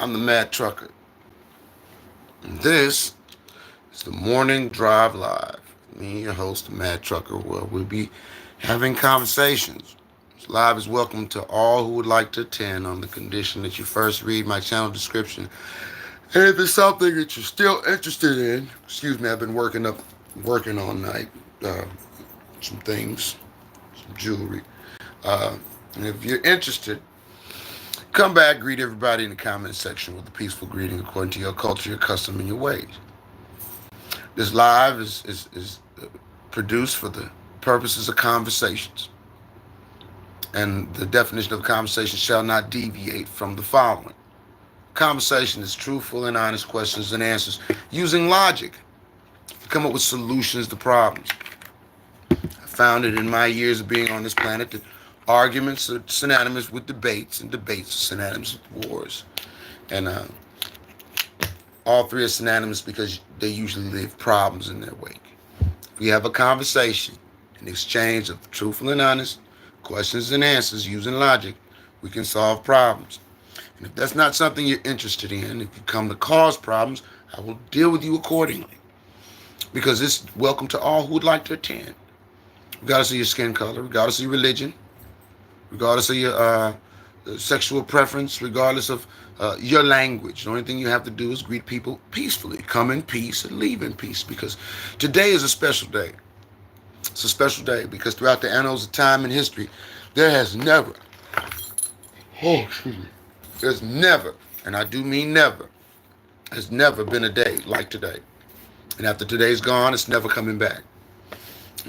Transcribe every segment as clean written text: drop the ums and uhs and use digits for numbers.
I'm the Mad Trucker. And this is the Morning Drive Live. Me, your host, the Mad Trucker, where we'll be having conversations. This live is welcome to all who would like to attend on the condition that you first read my channel description. And if it's something that you're still interested in, excuse me, I've been working all night. Uh, some things, some jewelry. Uh, and if you're interested, come back, greet everybody in the comment section with a peaceful greeting according to your culture, your custom, and your ways. This live is produced for the purposes of conversations. And the definition of conversation shall not deviate from the following. Conversation is truthful and honest questions and answers using logic to come up with solutions to problems. I found it in my years of being on this planet that arguments are synonymous with debates, and debates are synonymous with wars. And all three are synonymous because they usually leave problems in their wake. If we have a conversation, an exchange of truthful and honest questions and answers using logic, we can solve problems. And if that's not something you're interested in, if you come to cause problems, I will deal with you accordingly. Because it's welcome to all who would like to attend, regardless of your skin color, regardless of your religion, regardless of your sexual preference, regardless of your language. The only thing you have to do is greet people peacefully. Come in peace and leave in peace, because today is a special day. It's a special day because throughout the annals of time and history, there has never, there's never, and I do mean never, has never been a day like today. And after today's gone, it's never coming back.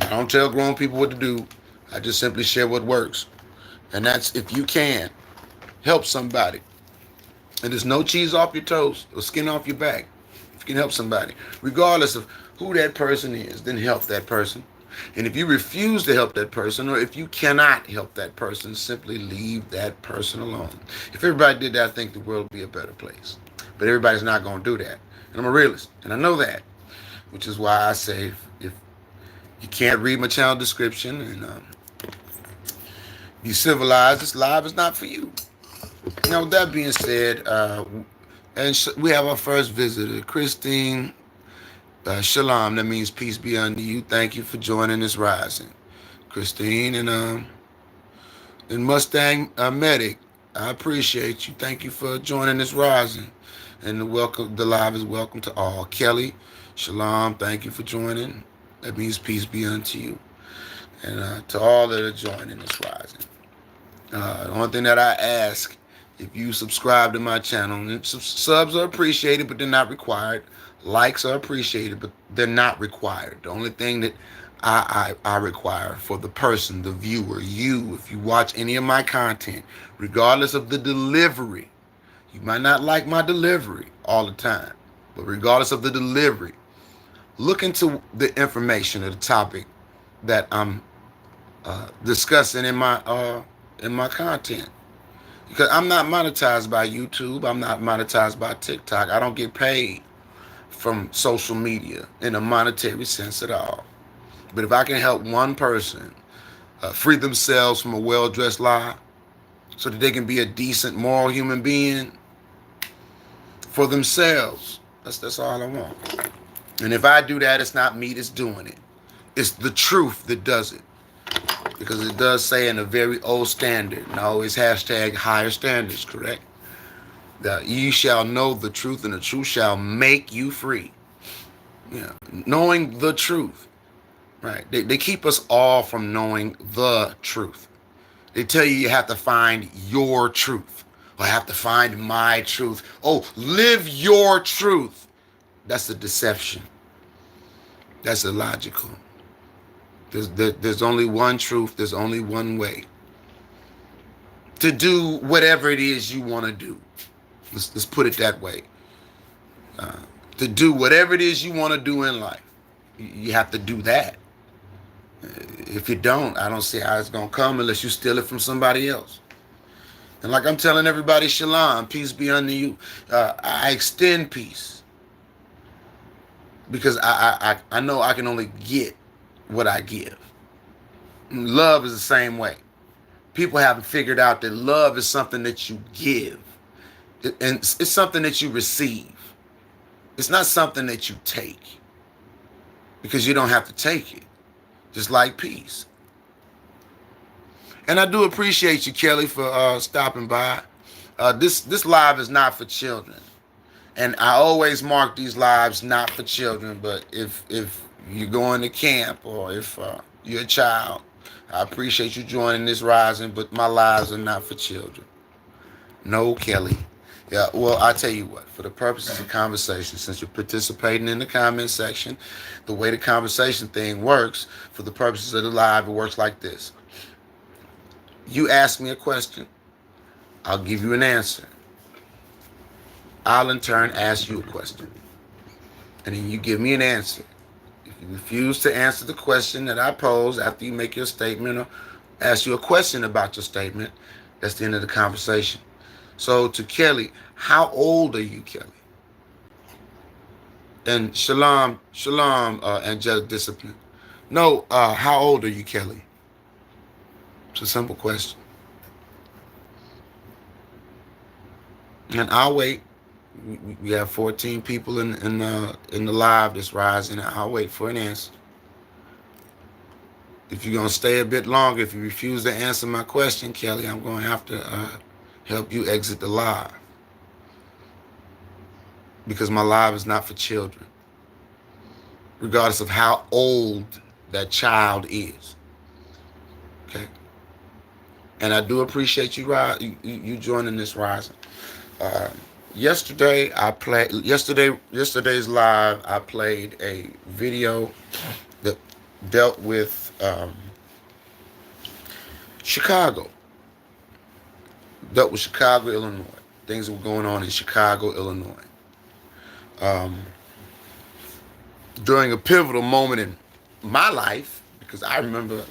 I don't tell grown people what to do. I just simply share what works. And that's, if you can, help somebody. And there's no cheese off your toes or skin off your back. If you can help somebody, regardless of who that person is, then help that person. And if you refuse to help that person, or if you cannot help that person, simply leave that person alone. If everybody did that, I think the world would be a better place. But everybody's not going to do that. And I'm a realist, and I know that. Which is why I say, if you can't read my channel description and be civilized, this live is not for you. Now, with that being said, we have our first visitor, Christine Shalom. That means peace be unto you. Thank you for joining this rising, Christine. And Mustang Medic, I appreciate you. Thank you for joining this rising. And the live is welcome to all. Kelly, Shalom, thank you for joining. That means peace be unto you. And to all that are joining this rising. The only thing that I ask, if you subscribe to my channel, and subs are appreciated, but they're not required. Likes are appreciated, but they're not required. The only thing that I require for the person, the viewer, you, if you watch any of my content, regardless of the delivery, you might not like my delivery all the time, but regardless of the delivery, look into the information of the topic that I'm discussing in my content. Because I'm not monetized by YouTube. I'm not monetized by TikTok. I don't get paid from social media in a monetary sense at all. But if I can help one person free themselves from a well-dressed lie so that they can be a decent, moral human being for themselves, that's all I want. And if I do that, it's not me that's doing it. It's the truth that does it. Because it does say in a very old standard, and I always hashtag higher standards, correct? That ye shall know the truth, and the truth shall make you free. Yeah, knowing the truth, right? They keep us all from knowing the truth. They tell you have to find your truth. Or I have to find my truth. Oh, live your truth. That's a deception. That's illogical. There's only one truth. There's only one way to do whatever it is you want to do. Let's put it that way. To do whatever it is you want to do in life, you have to do that. If you don't, I don't see how it's going to come unless you steal it from somebody else. And like I'm telling everybody, shalom, peace be unto you. I extend peace because I know I can only get what I give. Love is the same way. People haven't figured out that love is something that you give. And it's something that you receive. It's not something that you take, because you don't have to take it. Just like peace. And I do appreciate you, Kelly, for stopping by. This live is not for children, and I always mark these lives not for children. But if you're going to camp, or if you're a child, I appreciate you joining this rising. But my lives are not for children. No, Kelly. Yeah, well, I tell you what, for the purposes of conversation, since you're participating in the comment section, the way the conversation thing works, for the purposes of the live, it works like this. You ask me a question, I'll give you an answer. I'll in turn ask you a question, and then you give me an answer. If you refuse to answer the question that I pose after you make your statement, or ask you a question about your statement, that's the end of the conversation. So to Kelly, how old are you, Kelly? And shalom, angelic discipline. No, how old are you, Kelly? It's a simple question. And I'll wait. We have 14 people in the live that's rising. I'll wait for an answer. If you're gonna stay a bit longer, if you refuse to answer my question, Kelly, I'm gonna have to help you exit the live, because my live is not for children, regardless of how old that child is. Okay. And I do appreciate you joining this rising. Yesterday's live, I played a video that dealt with Chicago. Dealt with Chicago, Illinois. Things that were going on in Chicago, Illinois. During a pivotal moment in my life, because I remember,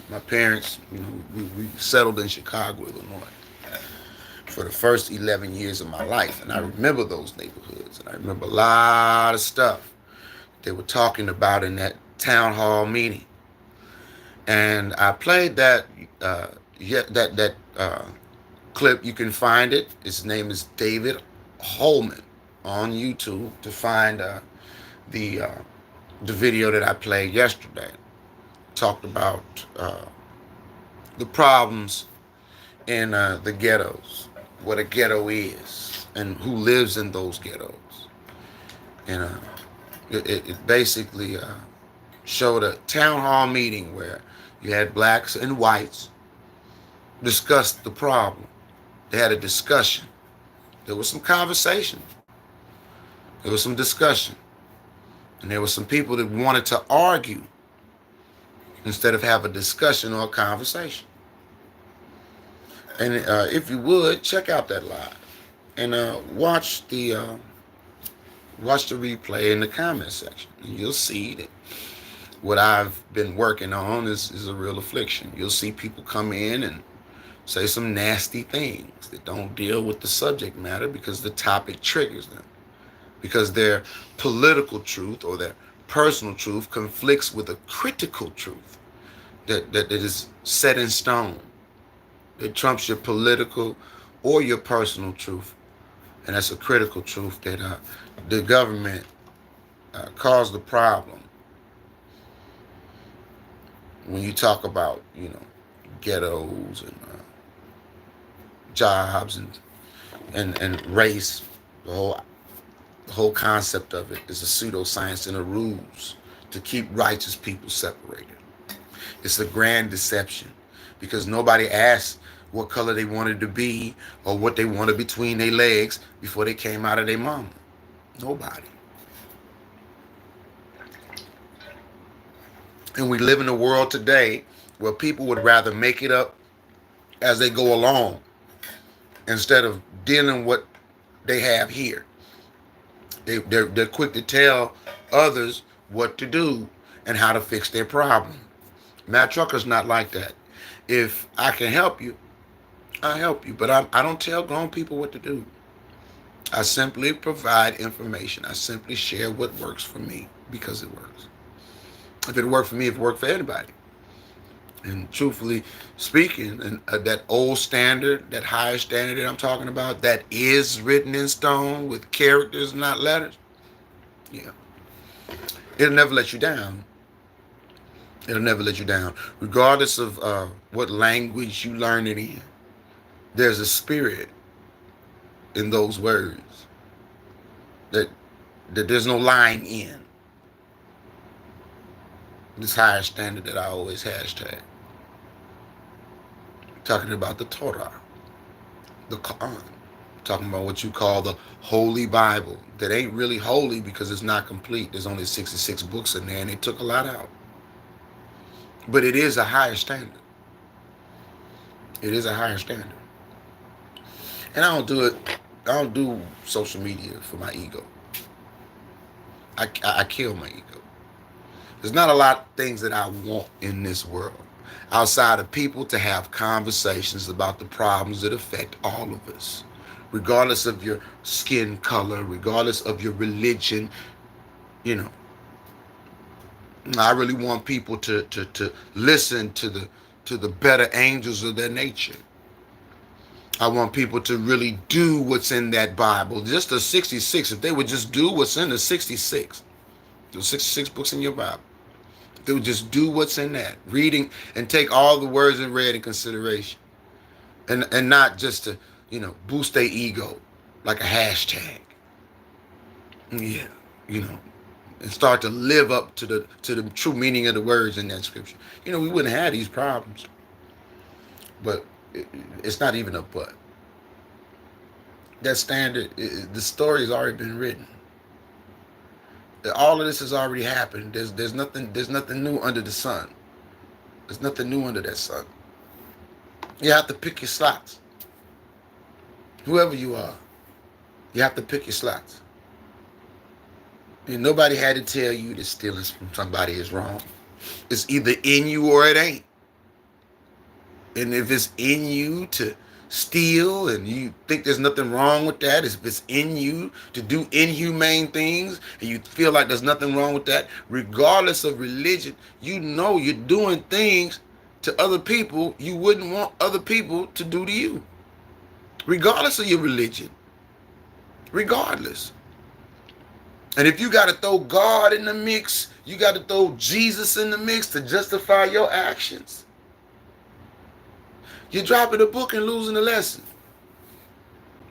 my parents, we settled in Chicago, Illinois for the first 11 years of my life. And I remember those neighborhoods. And I remember a lot of stuff they were talking about in that town hall meeting. And I played that clip. You can find it. His name is David Holman on YouTube, to find the video that I played yesterday. Talked about the problems in the ghettos, what a ghetto is, and who lives in those ghettos. And it basically showed a town hall meeting where you had blacks and whites discuss the problem. They had a discussion. There was some conversation. There was some discussion. And there were some people that wanted to argue instead of have a discussion or a conversation. And if you would, check out that live and watch the replay in the comment section. And you'll see that what I've been working on is a real affliction. You'll see people come in and say some nasty things that don't deal with the subject matter, because the topic triggers them, because their political truth or their personal truth conflicts with a critical truth that is set in stone. It trumps your political or your personal truth. And that's a critical truth that the government caused the problem. When you talk about, ghettos and jobs and race, the whole concept of it is a pseudoscience and a ruse to keep righteous people separated. It's a grand deception, because nobody asked what color they wanted to be or what they wanted between their legs before they came out of their mama. Nobody. And we live in a world today where people would rather make it up as they go along instead of dealing with what they have here. They're quick to tell others what to do and how to fix their problem. Matt Trucker's not like that. If I can help you, I'll help you. But I don't tell grown people what to do. I simply provide information. I simply share what works for me, because it works. If it worked for me, it worked for anybody. And truthfully speaking, and that old standard, that higher standard that I'm talking about, that is written in stone with characters, not letters, yeah, it'll never let you down. It'll never let you down, regardless of what language you learn it in. There's a spirit in those words that there's no lying in. This higher standard that I always hashtag, talking about the Torah, the Quran, talking about what you call the Holy Bible. That ain't really holy because it's not complete. There's only 66 books in there, and they took a lot out. But it is a higher standard. It is a higher standard. And I don't do it. I don't do social media for my ego. I kill my ego. There's not a lot of things that I want in this world outside of people to have conversations about the problems that affect all of us, regardless of your skin color, regardless of your religion. You know, I really want people to listen to the better angels of their nature. I want people to really do what's in that Bible. Just the 66, if they would just do what's in the 66, the 66 books in your Bible, they would just do what's in that, reading and take all the words in read in consideration, and not just to boost their ego like a hashtag. Yeah, you know, and start to live up to the true meaning of the words in that scripture. We wouldn't have these problems. But it's not even a but. That standard, the story has already been written. All of this has already happened. There's nothing new under the sun. There's nothing new under that sun. You have to pick your slots. Whoever you are, you have to pick your slots. And nobody had to tell you that stealing from somebody is wrong. It's either in you or it ain't. And if it's in you to steal and you think there's nothing wrong with that, if it's in you to do inhumane things and you feel like there's nothing wrong with that, regardless of religion, you're doing things to other people you wouldn't want other people to do to you, regardless of your religion. Regardless. And if you got to throw God in the mix, you got to throw Jesus in the mix to justify your actions, you're dropping the book and losing the lesson.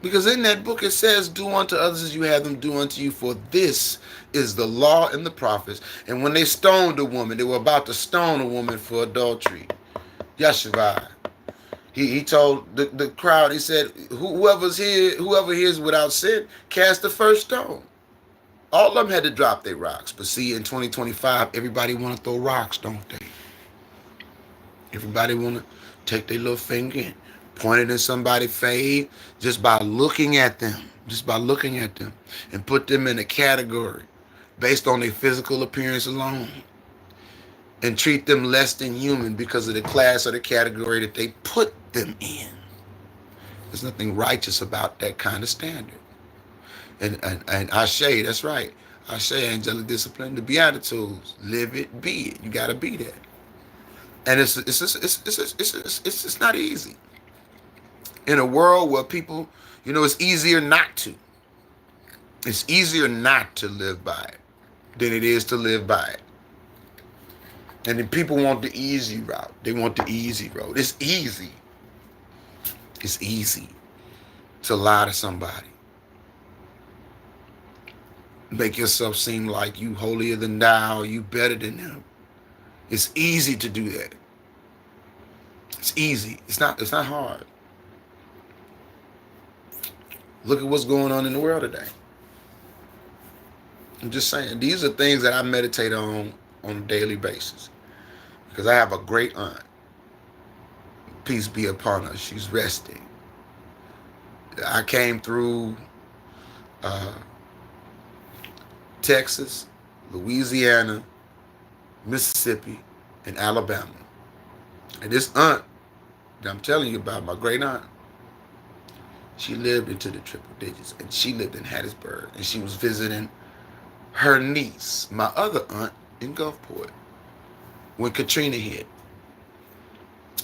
Because in that book it says, do unto others as you have them do unto you, for this is the law and the prophets. And when they stoned a woman, they were about to stone a woman for adultery. Yeshua. He told the crowd, he said, whoever hears without sin, cast the first stone. All of them had to drop their rocks. But see, in 2025, everybody want to throw rocks, don't they? Everybody want to take their little finger and point it in somebody's face just by looking at them. Just by looking at them. And put them in a category based on their physical appearance alone. And treat them less than human because of the class or the category that they put them in. There's nothing righteous about that kind of standard. And Ashe, that's right. Ashe, angelic discipline, the Beatitudes, live it, be it. You got to be that. And it's not easy. In a world where people, it's easier not to. It's easier not to live by it than it is to live by it. And then people want the easy route. They want the easy road. It's easy. It's easy to lie to somebody. Make yourself seem like you holier than thou, you better than them. It's easy to do that. It's easy. It's not hard. Look at what's going on in the world today. I'm just saying, these are things that I meditate on a daily basis. Because I have a great aunt. Peace be upon her. She's resting. I came through Texas, Louisiana, Mississippi, and Alabama. And this aunt that I'm telling you about, my great aunt, she lived into the triple digits. And she lived in Hattiesburg. And she was visiting her niece, my other aunt, in Gulfport when Katrina hit.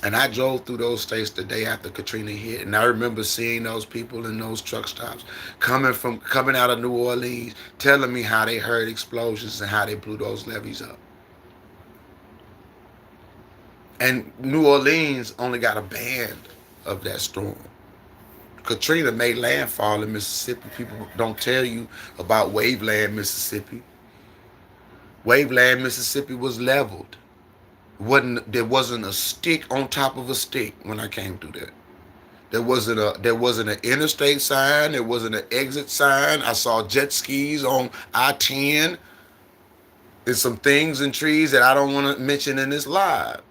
And I drove through those states the day after Katrina hit, and I remember seeing those people in those truck stops coming out of New Orleans, telling me how they heard explosions and how they blew those levees up. And New Orleans only got a band of that storm. Katrina made landfall in Mississippi. People don't tell you about Waveland, Mississippi. Waveland, Mississippi was leveled. There wasn't a stick on top of a stick when I came through there. There wasn't an interstate sign. There wasn't an exit sign. I saw jet skis on I-10 and some things and trees that I don't want to mention in this live.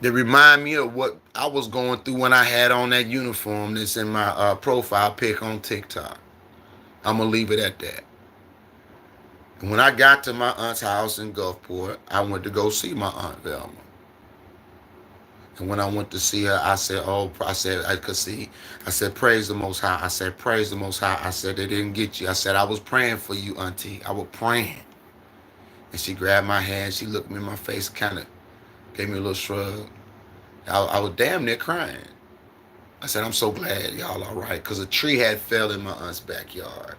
They remind me of what I was going through when I had on that uniform that's in my profile pic on TikTok. I'm going to leave it at that. And when I got to my aunt's house in Gulfport, I went to go see my Aunt Velma. And when I went to see her, I said, I could see. I said, praise the Most High. I said, praise the Most High. I said, they didn't get you. I said, I was praying for you, Auntie. I was praying. And she grabbed my hand. She looked me in my face, kind of gave me a little shrug. I was damn near crying. I said, I'm so glad y'all all right, because a tree had fell in my aunt's backyard.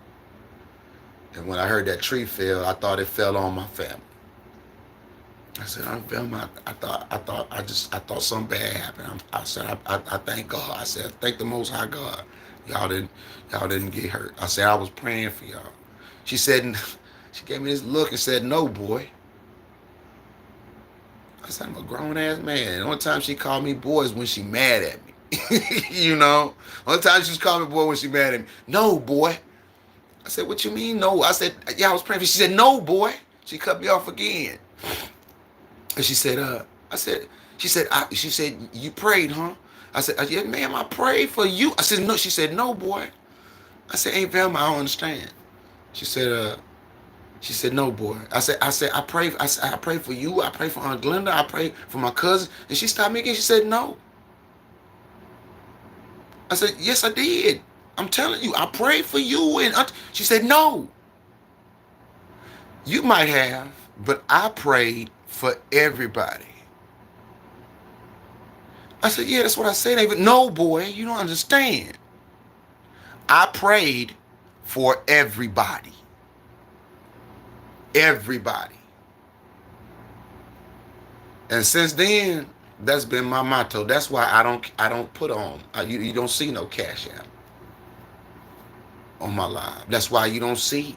And when I heard that tree fell, I thought it fell on my family. I said, I thought something bad happened. I said, I thank God. I said, thank the Most High God. Y'all didn't get hurt. I said, I was praying for y'all. She said, she gave me this look and said, no, boy. I said, I'm a grown ass man. The only time she called me boy is when she mad at me. You know? Only time she's called me boy when she mad at me. No, boy. I said, what you mean, no? I said, yeah, I was praying for you. She said, no, boy. She cut me off again. And she said, she said, you prayed, huh? I said, yeah, ma'am, I prayed for you. I said, no. She said, no, boy. I said, Aunt Velma, I don't understand. She said, no, boy. I said, I pray for you. I pray for Aunt Glenda. I pray for my cousin. And she stopped me again. She said, no. I said, yes, I did. I'm telling you, I prayed for you. And she said, no. You might have, but I prayed for everybody. I said, yeah, that's what I said. David. No, boy, you don't understand. I prayed for everybody. Everybody. And since then, that's been my motto. That's why I don't put on. You don't see no Cash App on my live. That's why you don't see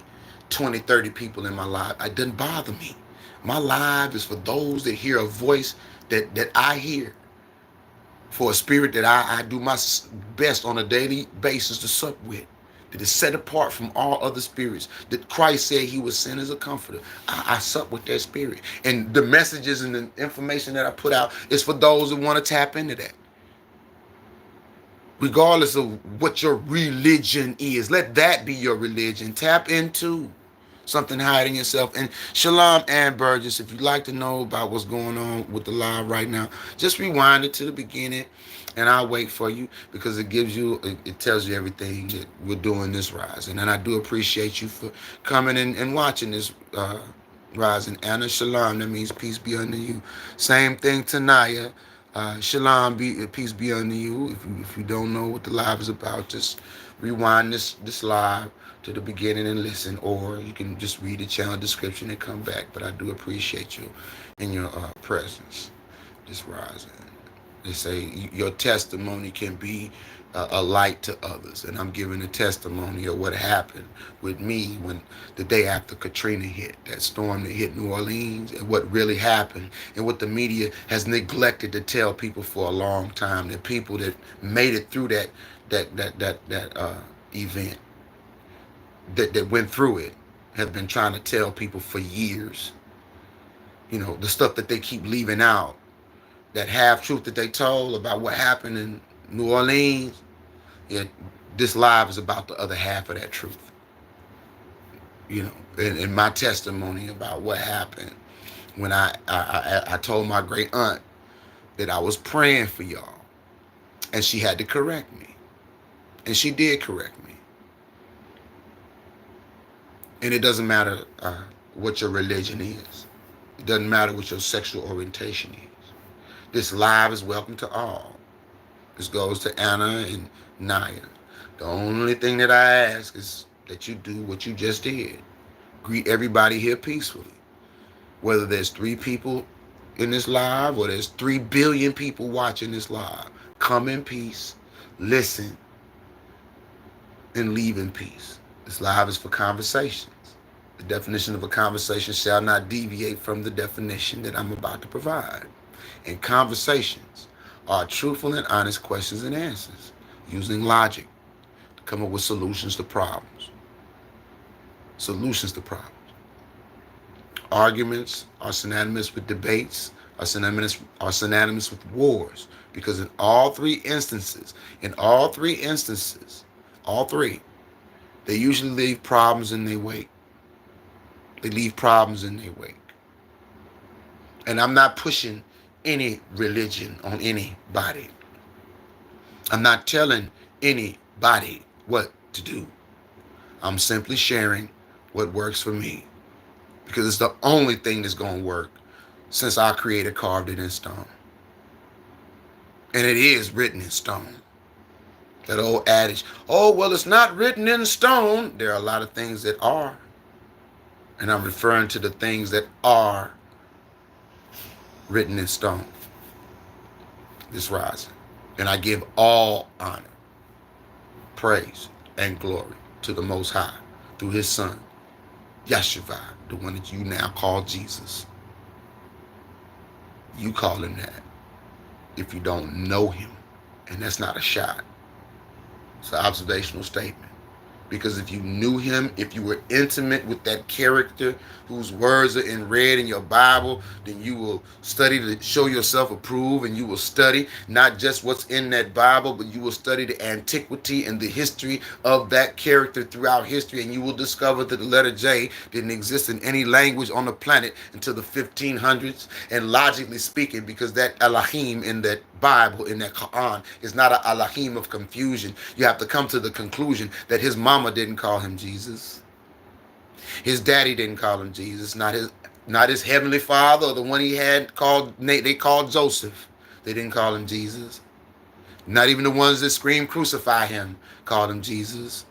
20, 30 people in my live. It doesn't bother me. My live is for those that hear a voice that I hear. For a spirit that I do my best on a daily basis to sup with. That is set apart from all other spirits. That Christ said he was sent as a comforter. I sup with that spirit. And the messages and the information that I put out is for those that want to tap into that. Regardless of what your religion is. Let that be your religion. Tap into something hiding yourself. And Shalom and Burgess, if you'd like to know about what's going on with the live right now, just rewind it to the beginning and I'll wait for you, because it tells you everything that we're doing this rising. And I do appreciate you for coming in and watching this rising. Anna Shalom, that means peace be unto you. Same thing to Naya. Shalom, peace be unto you. If you don't know what the live is about, just rewind this live to the beginning and listen, or you can just read the channel description and come back. But I do appreciate you in your presence this rising. They say your testimony can be a light to others, and I'm giving a testimony of what happened with me when the day after Katrina hit, that storm that hit New Orleans, and what really happened, and what the media has neglected to tell people for a long time. The people that made it through that event, that went through it, have been trying to tell people for years. You know, the stuff that they keep leaving out, that half truth that they told about what happened in New Orleans. Yeah, this live is about the other half of that truth. You know, and my testimony about what happened when I told my great aunt that I was praying for y'all, and she had to correct me, and she did correct me. And it doesn't matter what your religion is. It doesn't matter what your sexual orientation is. This live is welcome to all. This goes to Anna and Naya. The only thing that I ask is that you do what you just did. Greet everybody here peacefully. Whether there's 3 people in this live or there's 3 billion people watching this live, come in peace, listen, and leave in peace. This live is for conversations. The definition of a conversation shall not deviate from the definition that I'm about to provide. And conversations are truthful and honest questions and answers using logic to come up with solutions to problems. Solutions to problems. Arguments are synonymous with debates, are synonymous with wars. Because in all three instances, all three, they usually leave problems in their wake. They leave problems in their wake. And I'm not pushing any religion on anybody. I'm not telling anybody what to do. I'm simply sharing what works for me. Because it's the only thing that's going to work since our Creator carved it in stone. And it is written in stone. That old adage, oh, well, it's not written in stone. There are a lot of things that are. And I'm referring to the things that are written in stone this rising. And I give all honor, praise, and glory to the Most High through His Son, Yeshua, the one that you now call Jesus. You call Him that if you don't know Him. And that's not a shot. It's an observational statement. Because if you knew Him, if you were intimate with that character whose words are in red in your Bible, then you will study to show yourself approved, and you will study not just what's in that Bible, but you will study the antiquity and the history of that character throughout history, and you will discover that the letter J didn't exist in any language on the planet until the 1500s. And logically speaking, because that Elohim in that Bible, in that Quran, is not an Elohim of confusion, you have to come to the conclusion that his mama didn't call him Jesus. His daddy didn't call him Jesus. Not his heavenly father, or the one he had called, they called Joseph. They didn't call him Jesus. Not even the ones that screamed crucify him called him Jesus.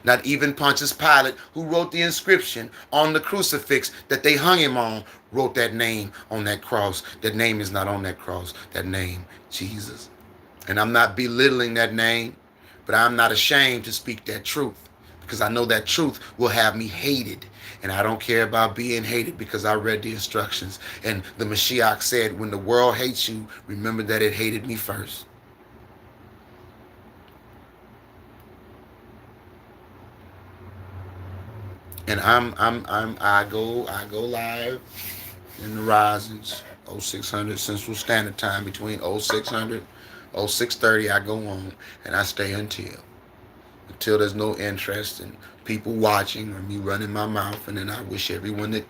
Not even Pontius Pilate, who wrote the inscription on the crucifix that they hung him on, wrote that name on that cross. That name is not on that cross. That name, Jesus. And I'm not belittling that name, but I'm not ashamed to speak that truth, because I know that truth will have me hated. And I don't care about being hated, because I read the instructions. And the Mashiach said, when the world hates you, remember that it hated me first. And I go live in the risings, 0600 Central Standard Time, between 0600, 0630 I go on, and I stay until there's no interest in people watching or me running my mouth. And then I wish everyone that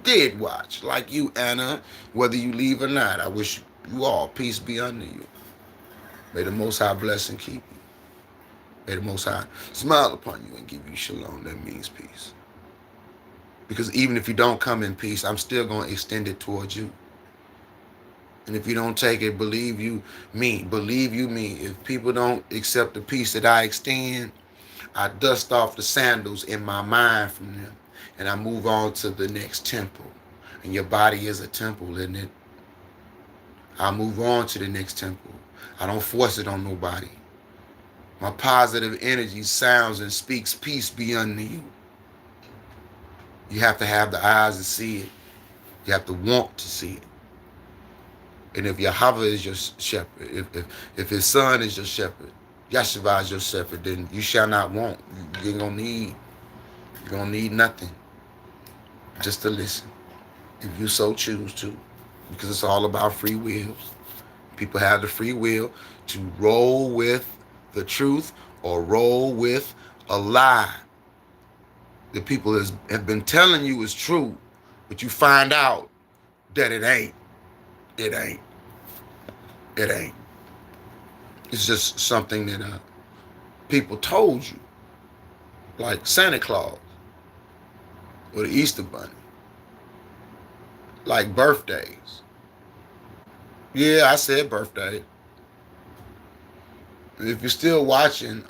did watch, like you, Anna, whether you leave or not, I wish you all peace be unto you. May the Most High bless and keep you. May the Most High smile upon you and give you shalom. That means peace. Because even if you don't come in peace, I'm still going to extend it towards you. And if you don't take it, believe you me. If people don't accept the peace that I extend, I dust off the sandals in my mind from them, and I move on to the next temple. And your body is a temple, isn't it? I move on to the next temple. I don't force it on nobody. My positive energy sounds and speaks peace be unto you. You have to have the eyes to see it. You have to want to see it. And if Yahweh is your shepherd, if His Son is your shepherd, Yeshua is your shepherd, then you shall not want. You ain't gonna need. You're gonna need nothing. Just to listen, if you so choose to, because it's all about free will. People have the free will to roll with the truth or roll with a lie. The people have been telling you is true, but you find out that it ain't. It ain't. It ain't. It's just something that people told you, like Santa Claus or the Easter Bunny, like birthdays. Yeah, I said birthday. If you're still watching,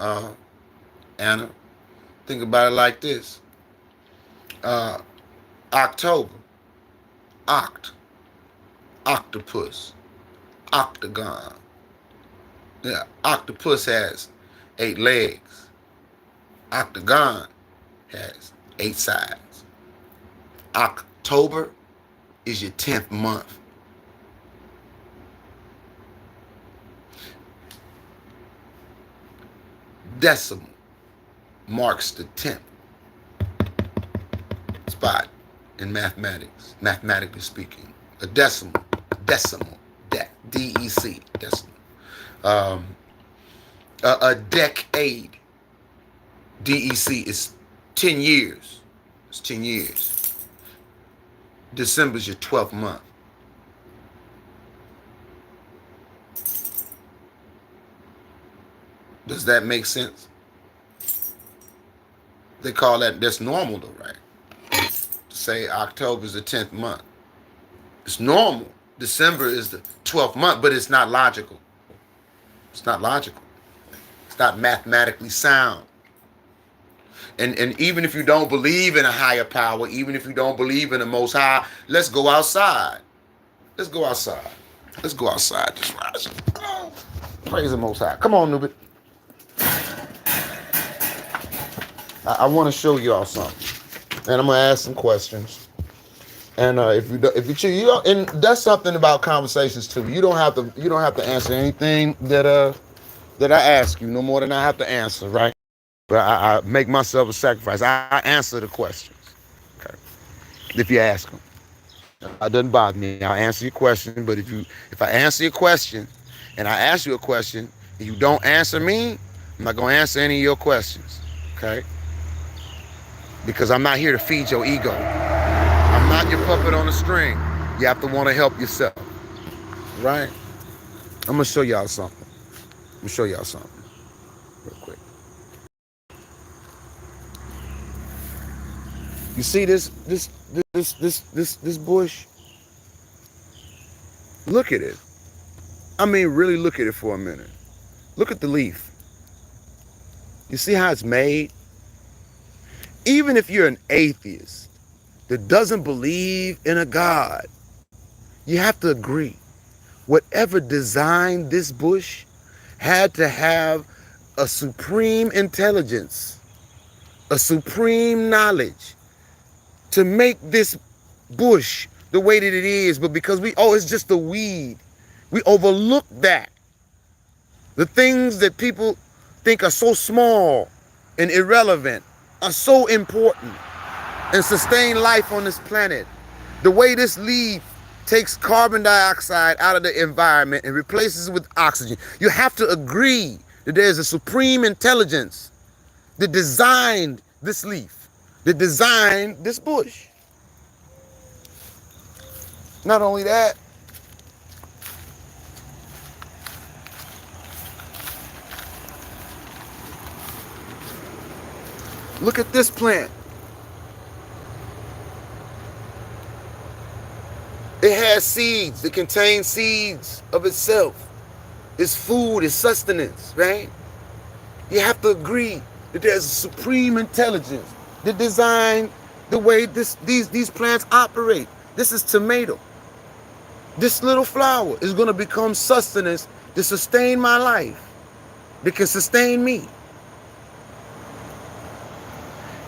Anna, think about it like this. Uh, October, oct, octopus, octagon. Yeah, octopus has 8 legs. Octagon has 8 sides. October is your 10th month. Decimal marks the 10th spot in mathematics, mathematically speaking. A decimal, DEC, decimal. Um, a decade, DEC, is 10 years. It's 10 years. December's your 12th month. Does that make sense? They call that's normal though, right? To say October is the 10th month. It's normal. December is the 12th month, but it's not logical. It's not logical. It's not mathematically sound. And even if you don't believe in a higher power, even if you don't believe in the Most High, let's go outside. Let's go outside. Let's go outside this rise. Oh, praise the Most High. Come on, Nubit. I want to show y'all something, and I'm gonna ask some questions. And if you choose, and that's something about conversations too. You don't have to answer anything that I ask you, no more than I have to answer, right? But I make myself a sacrifice. I answer the questions. Okay. If you ask them, it doesn't bother me. I'll answer your question. But if I answer your question, and I ask you a question, and you don't answer me, I'm not gonna answer any of your questions. Okay? Because I'm not here to feed your ego. I'm not your puppet on a string. You have to want to help yourself. Right? I'm gonna show y'all something. Real quick. You see this bush? Look at it. I mean, really look at it for a minute. Look at the leaf. You see how it's made? Even if you're an atheist that doesn't believe in a God, you have to agree. Whatever designed this bush had to have a supreme intelligence, a supreme knowledge to make this bush the way that it is. But because it's just a weed, we overlook that. The things that people think are so small and irrelevant are so important and sustain life on this planet. The way this leaf takes carbon dioxide out of the environment and replaces it with oxygen. You have to agree that there's a supreme intelligence that designed this leaf, that designed this bush. Not only that, look at this plant. It has seeds. It contains seeds of itself. It's food, it's sustenance, right? You have to agree that there's a supreme intelligence that designed the way these plants operate. This is tomato. This little flower is going to become sustenance to sustain my life, that can sustain me.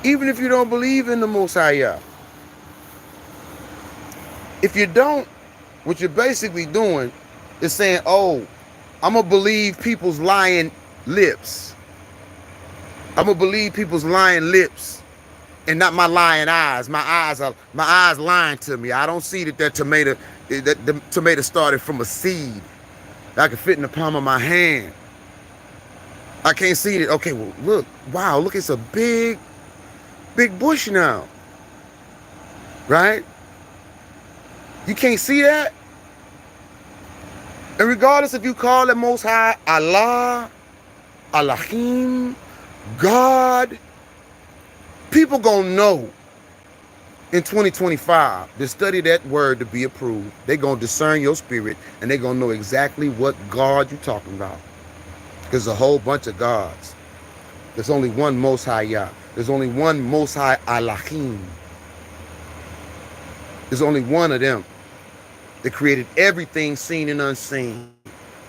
Even if you don't believe in the Most High. If you don't, what you're basically doing is saying, oh, I'm going to believe people's lying lips. I'm going to believe people's lying lips and not my lying eyes. My eyes lying to me. I don't see that the tomato started from a seed that can fit in the palm of my hand. I can't see it. Okay, well, look. Wow, look, it's a big bush now. Right? You can't see that? And regardless if you call it Most High, Allah, Elohim, God, people gonna know in 2025 to study that word to be approved. They're going to discern your spirit, and they're going to know exactly what God you're talking about. There's a whole bunch of gods. There's only one Most High Yah. There's only one Most High Elohim. There's only one of them that created everything seen and unseen,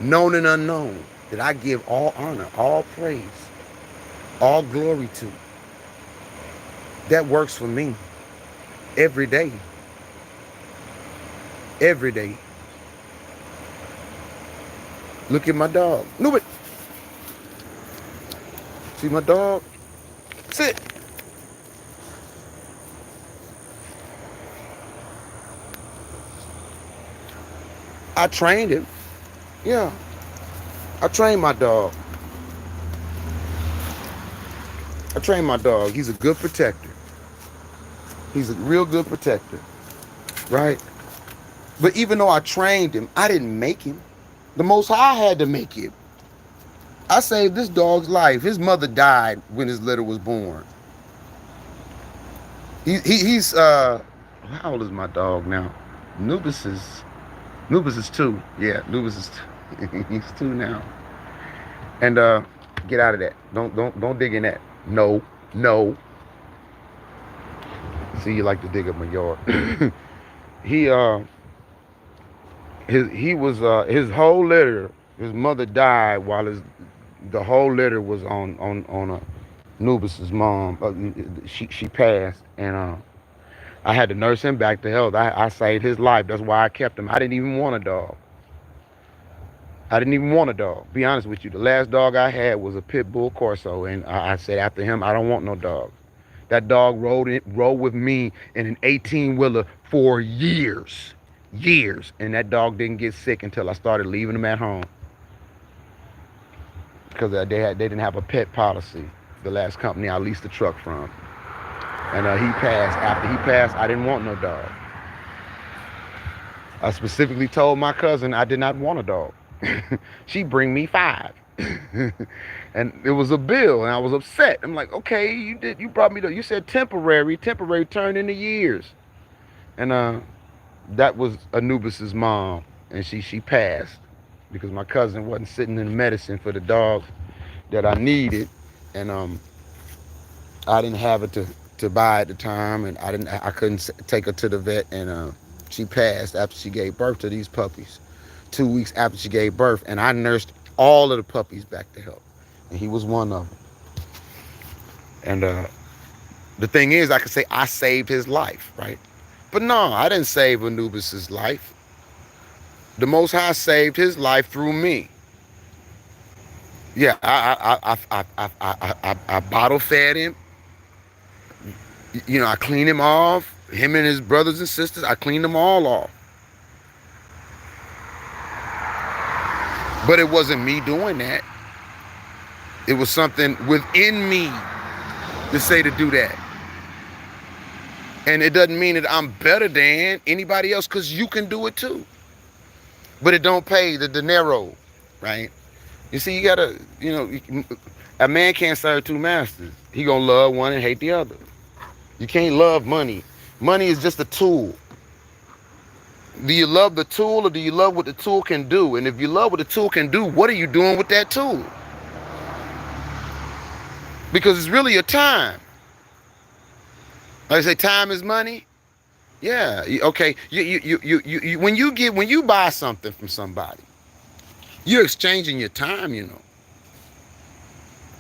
known and unknown, that I give all honor, all praise, all glory to. That works for me every day. Every day. Look at my dog. Nubit. See my dog? Sit. I trained him. Yeah. I trained my dog. I trained my dog. He's a good protector. He's a real good protector. Right? But even though I trained him, I didn't make him. The Most High had to make him. I saved this dog's life. His mother died when his litter was born. He's how old is my dog now? Nubis is 2. Yeah, Nubis is 2. He's 2 now. And get out of that. Don't dig in that. No. See, you like to dig up my yard. His whole litter. His mother died while the whole litter was on Nubis's mom. She passed, and I had to nurse him back to health. I saved his life. That's why I kept him. I didn't even want a dog. Be honest with you. The last dog I had was a pit bull Corso, and I said after him, I don't want no dog. That dog rode with me in an 18-wheeler for years, and that dog didn't get sick until I started leaving him at home, because they didn't have a pet policy. The last company I leased the truck from, and he passed. After he passed, I didn't want no dog. I specifically told my cousin I did not want a dog. She bring me 5. And it was a bill, and I was upset. I'm like, okay, you brought me you said temporary turned into years. And that was Anubis's mom, and she passed because my cousin wasn't sitting in medicine for the dog that I needed, and I didn't have it to buy at the time, and I couldn't take her to the vet, and she passed after she gave birth to these puppies. 2 weeks after she gave birth, and I nursed all of the puppies back to health, and he was one of them. And the thing is, I could say I saved his life, right? But no, I didn't save Anubis's life. The Most High saved his life through me. Yeah, I bottle fed him. I cleaned him off. Him and his brothers and sisters, I cleaned them all off. But it wasn't me doing that. It was something within me to say to do that. And it doesn't mean that I'm better than anybody else, because you can do it too. But it don't pay the dinero, right? You see, you gotta, a man can't serve 2 masters. He gonna love one and hate the other. You can't love money. Money is just a tool. Do you love the tool, or do you love what the tool can do? And if you love what the tool can do, what are you doing with that tool? Because it's really your time. Like I say, time is money. Yeah. Okay. When you buy something from somebody, you're exchanging your time.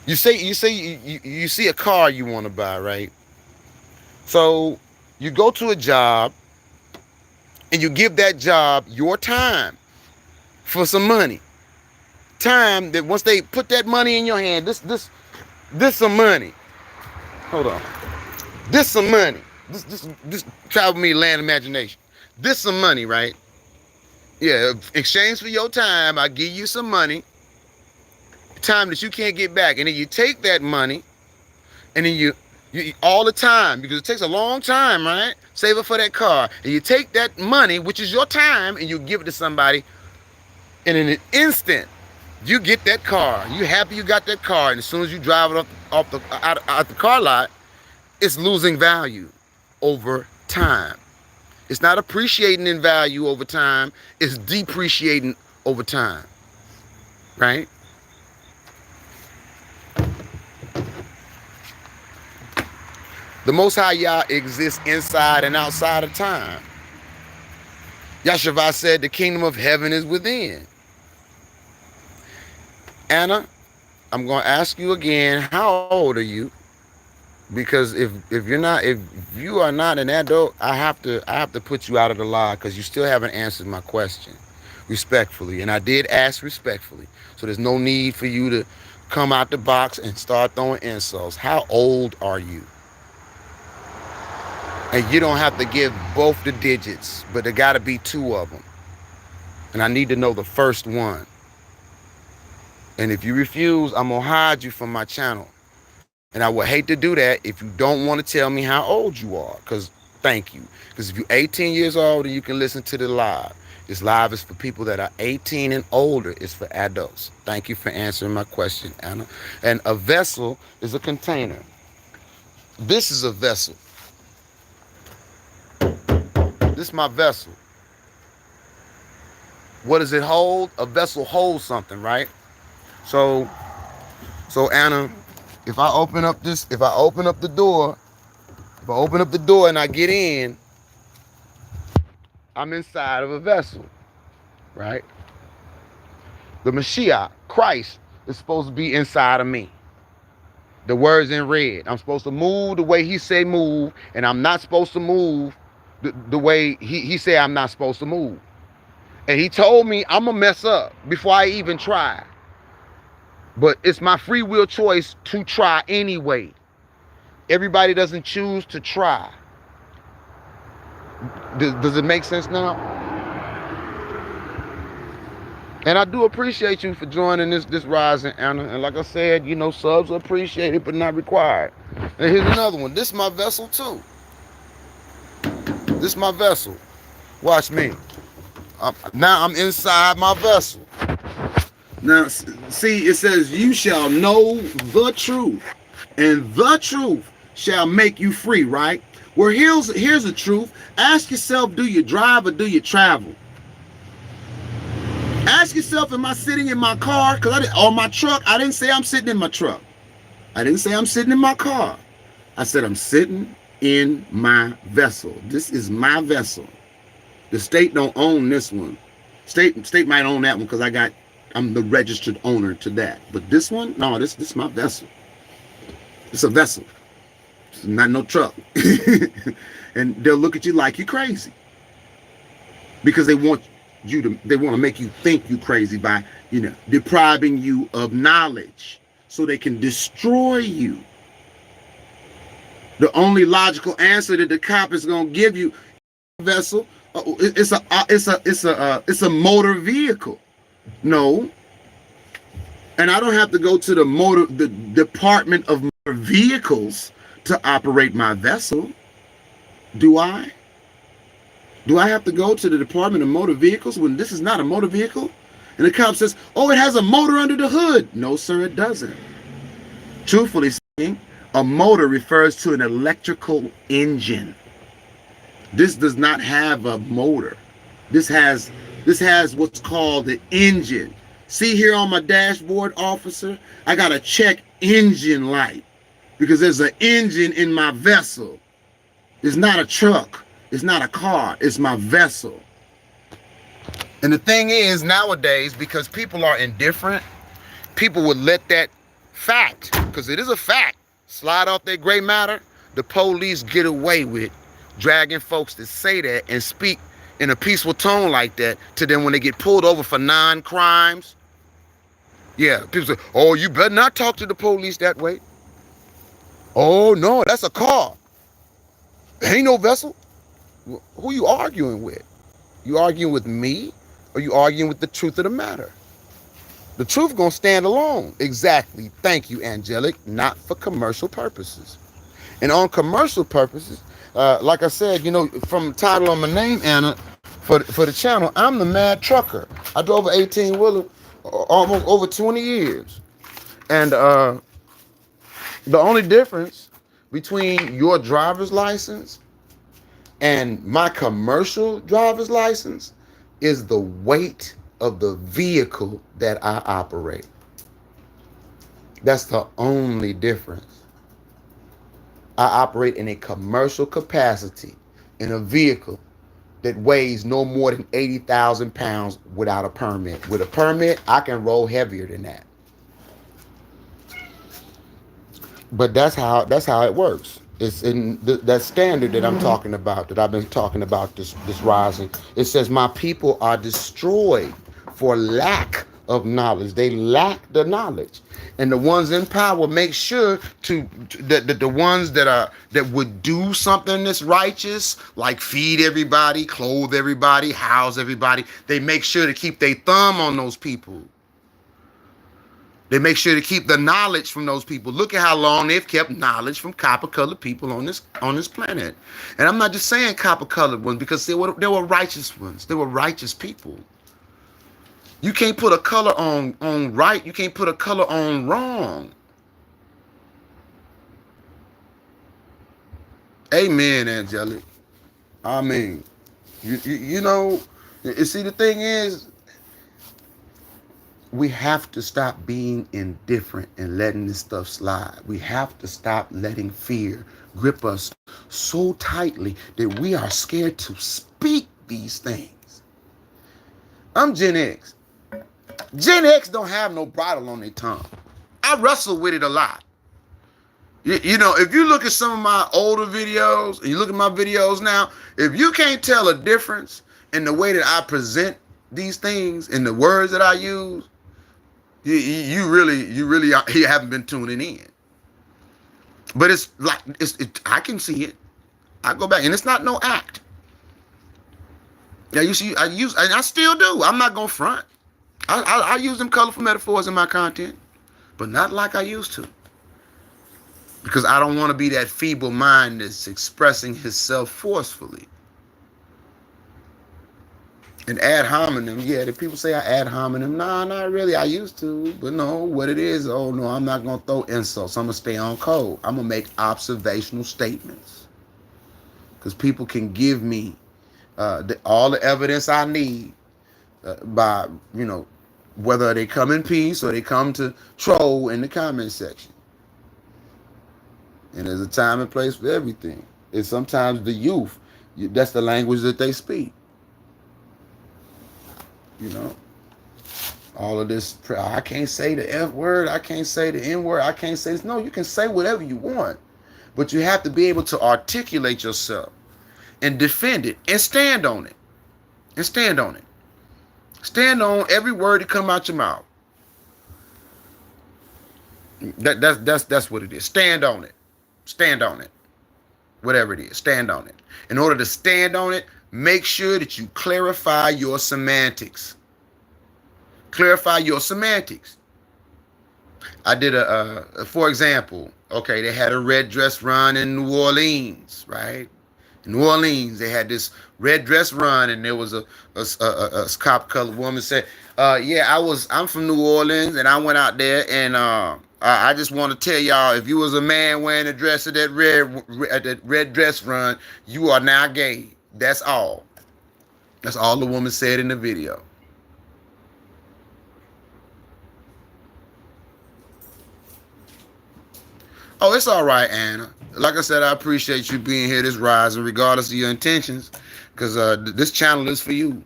You see a car you want to buy, right? So you go to a job, and you give that job your time for some money. Time that once they put that money in your hand, this some money. Hold on. This some money. This try with me, land imagination. This some money, right? Yeah, exchange for your time, I give you some money. Time that you can't get back. And then you take that money, and then you all the time, because it takes a long time, right? Save it for that car. And you take that money, which is your time, and you give it to somebody. And in an instant, you get that car. You happy you got that car. And as soon as you drive it out the car lot, it's losing value over time. It's not appreciating in value over time. It's depreciating over time, right? The Most High Yah exists inside and outside of time. Yahshua said the kingdom of heaven is within. Anna, I'm going to ask you again, how old are you? Because if you are not an adult, I have to put you out of the lie because you still haven't answered my question respectfully. And I did ask respectfully. So there's no need for you to come out the box and start throwing insults. How old are you? And you don't have to give both the digits, but there got to be two of them. And I need to know the first one. And if you refuse, I'm going to hide you from my channel. And I would hate to do that if you don't want to tell me how old you are. Because thank you. Because if you're 18 years old, then you can listen to the live. This live is for people that are 18 and older. It's for adults. Thank you for answering my question, Anna. And a vessel is a container. This is a vessel. This is my vessel. What does it hold? A vessel holds something, right? So Anna, if I open up the door and I get in, I'm inside of a vessel, right? The Mashiach, Christ, is supposed to be inside of me. The words in red. I'm supposed to move the way he say move, and I'm not supposed to move the way he said I'm not supposed to move. And he told me I'm gonna mess up before I even try. But it's my free will choice to try anyway. Everybody doesn't choose to try. Does it make sense now? And I do appreciate you for joining this rising, Anna. And like I said, you know, subs are appreciated but not required. And here's another one. This is my vessel too. This is my vessel. Watch me. Now I'm inside my vessel. Now, see, it says, you shall know the truth, and the truth shall make you free, right? Well, here's the truth. Ask yourself, do you drive or do you travel? Ask yourself, am I sitting in my car? Or my truck? I didn't say I'm sitting in my truck. I didn't say I'm sitting in my car. I said I'm sitting in my vessel. This is my vessel. The state don't own this one. State might own that one because I'm the registered owner to that. But this one, no, this is my vessel. It's a vessel. It's not no truck. And they'll look at you like you're crazy. Because they want to make you think you're crazy by, you know, depriving you of knowledge so they can destroy you. The only logical answer that the cop is going to give you, vessel, it's a motor vehicle. No. And I don't have to go to the Department of Motor Vehicles to operate my vessel. Do I? Do I have to go to the Department of Motor Vehicles when this is not a motor vehicle? And the cop says, oh, it has a motor under the hood. No, sir, it doesn't. Truthfully speaking, a motor refers to an electrical engine. This does not have a motor. This has what's called the engine. See here on my dashboard, officer, I got a check engine light because there's an engine in my vessel. It's not a truck. It's not a car. It's my vessel. And the thing is, nowadays, because people are indifferent, people would let that fact, because it is a fact, slide off their gray matter. The police get away with dragging folks that say that and speak in a peaceful tone like that to them when they get pulled over for non-crimes. Yeah, people say, oh, you better not talk to the police that way. Oh, no, that's a car. Ain't no vessel. Who you arguing with? You arguing with me or you arguing with the truth of the matter? The truth gonna stand alone. Exactly. Thank you, Angelic. Not for commercial purposes. And on commercial purposes, like I said, you know, from the title on my name, Anna, for the channel, I'm the mad trucker. I drove an 18-wheeler almost over 20 years. And the only difference between your driver's license And my commercial driver's license is the weight of the vehicle that I operate. That's the only difference. I operate in a commercial capacity in a vehicle that weighs no more than 80,000 pounds without a permit. With a permit, I can roll heavier than that. But that's how it works. It's in that standard that I'm talking about, that I've been talking about this rising. It says my people are destroyed for lack of knowledge. They lack the knowledge, and the ones in power make sure that the ones that would do something that's righteous, like feed everybody, clothe everybody, house everybody. They make sure to keep their thumb on those people. They make sure to keep the knowledge from those people. Look at how long they've kept knowledge from copper-colored people on this planet. And I'm not just saying copper-colored ones, because they were righteous ones. They were righteous people. You can't put a color on right. You can't put a color on wrong. Amen, angelic. I mean, you know, you see, the thing is, we have to stop being indifferent and letting this stuff slide. We have to stop letting fear grip us so tightly that we are scared to speak these things. I'm Gen X. Gen X don't have no bridle on their tongue. I wrestle with it a lot. You know, if you look at some of my older videos and you look at my videos now, if you can't tell a difference in the way that I present these things and the words that I use, you haven't been tuning in. But it's like I can see it. I go back, and it's not no act. Yeah, you see, I still do. I'm not gonna front. I use them colorful metaphors in my content, but not like I used to. Because I don't want to be that feeble mind that's expressing himself forcefully. And ad hominem, yeah, the people say I ad hominem. Nah, not really. I used to, but no, what it is, oh no, I'm not gonna throw insults. I'm gonna stay on code. I'm gonna make observational statements, because people can give me all the evidence I need by, you know, whether they come in peace or they come to troll in the comment section. And there's a time and place for everything. And sometimes the youth, that's the language that they speak. You know, all of this, I can't say the F word, I can't say the N word, I can't say this. No, you can say whatever you want, but you have to be able to articulate yourself and defend it and stand on it. And stand on it. Stand on every word that come out your mouth. That's what it is. Stand on it. Stand on it. Whatever it is, stand on it. In order to stand on it, make sure that you clarify your semantics. Clarify your semantics. I did for example, okay, they had a red dress run in New Orleans, right? In New Orleans, they had this red dress run, and there was a cop-colored woman said, "Yeah, I'm from New Orleans, and I went out there, and I just want to tell y'all, if you was a man wearing a dress at that red dress run, you are now gay. That's all." That's all the woman said in the video. Oh, it's all right, Anna. Like I said, I appreciate you being here this rising, regardless of your intentions, because this channel is for you.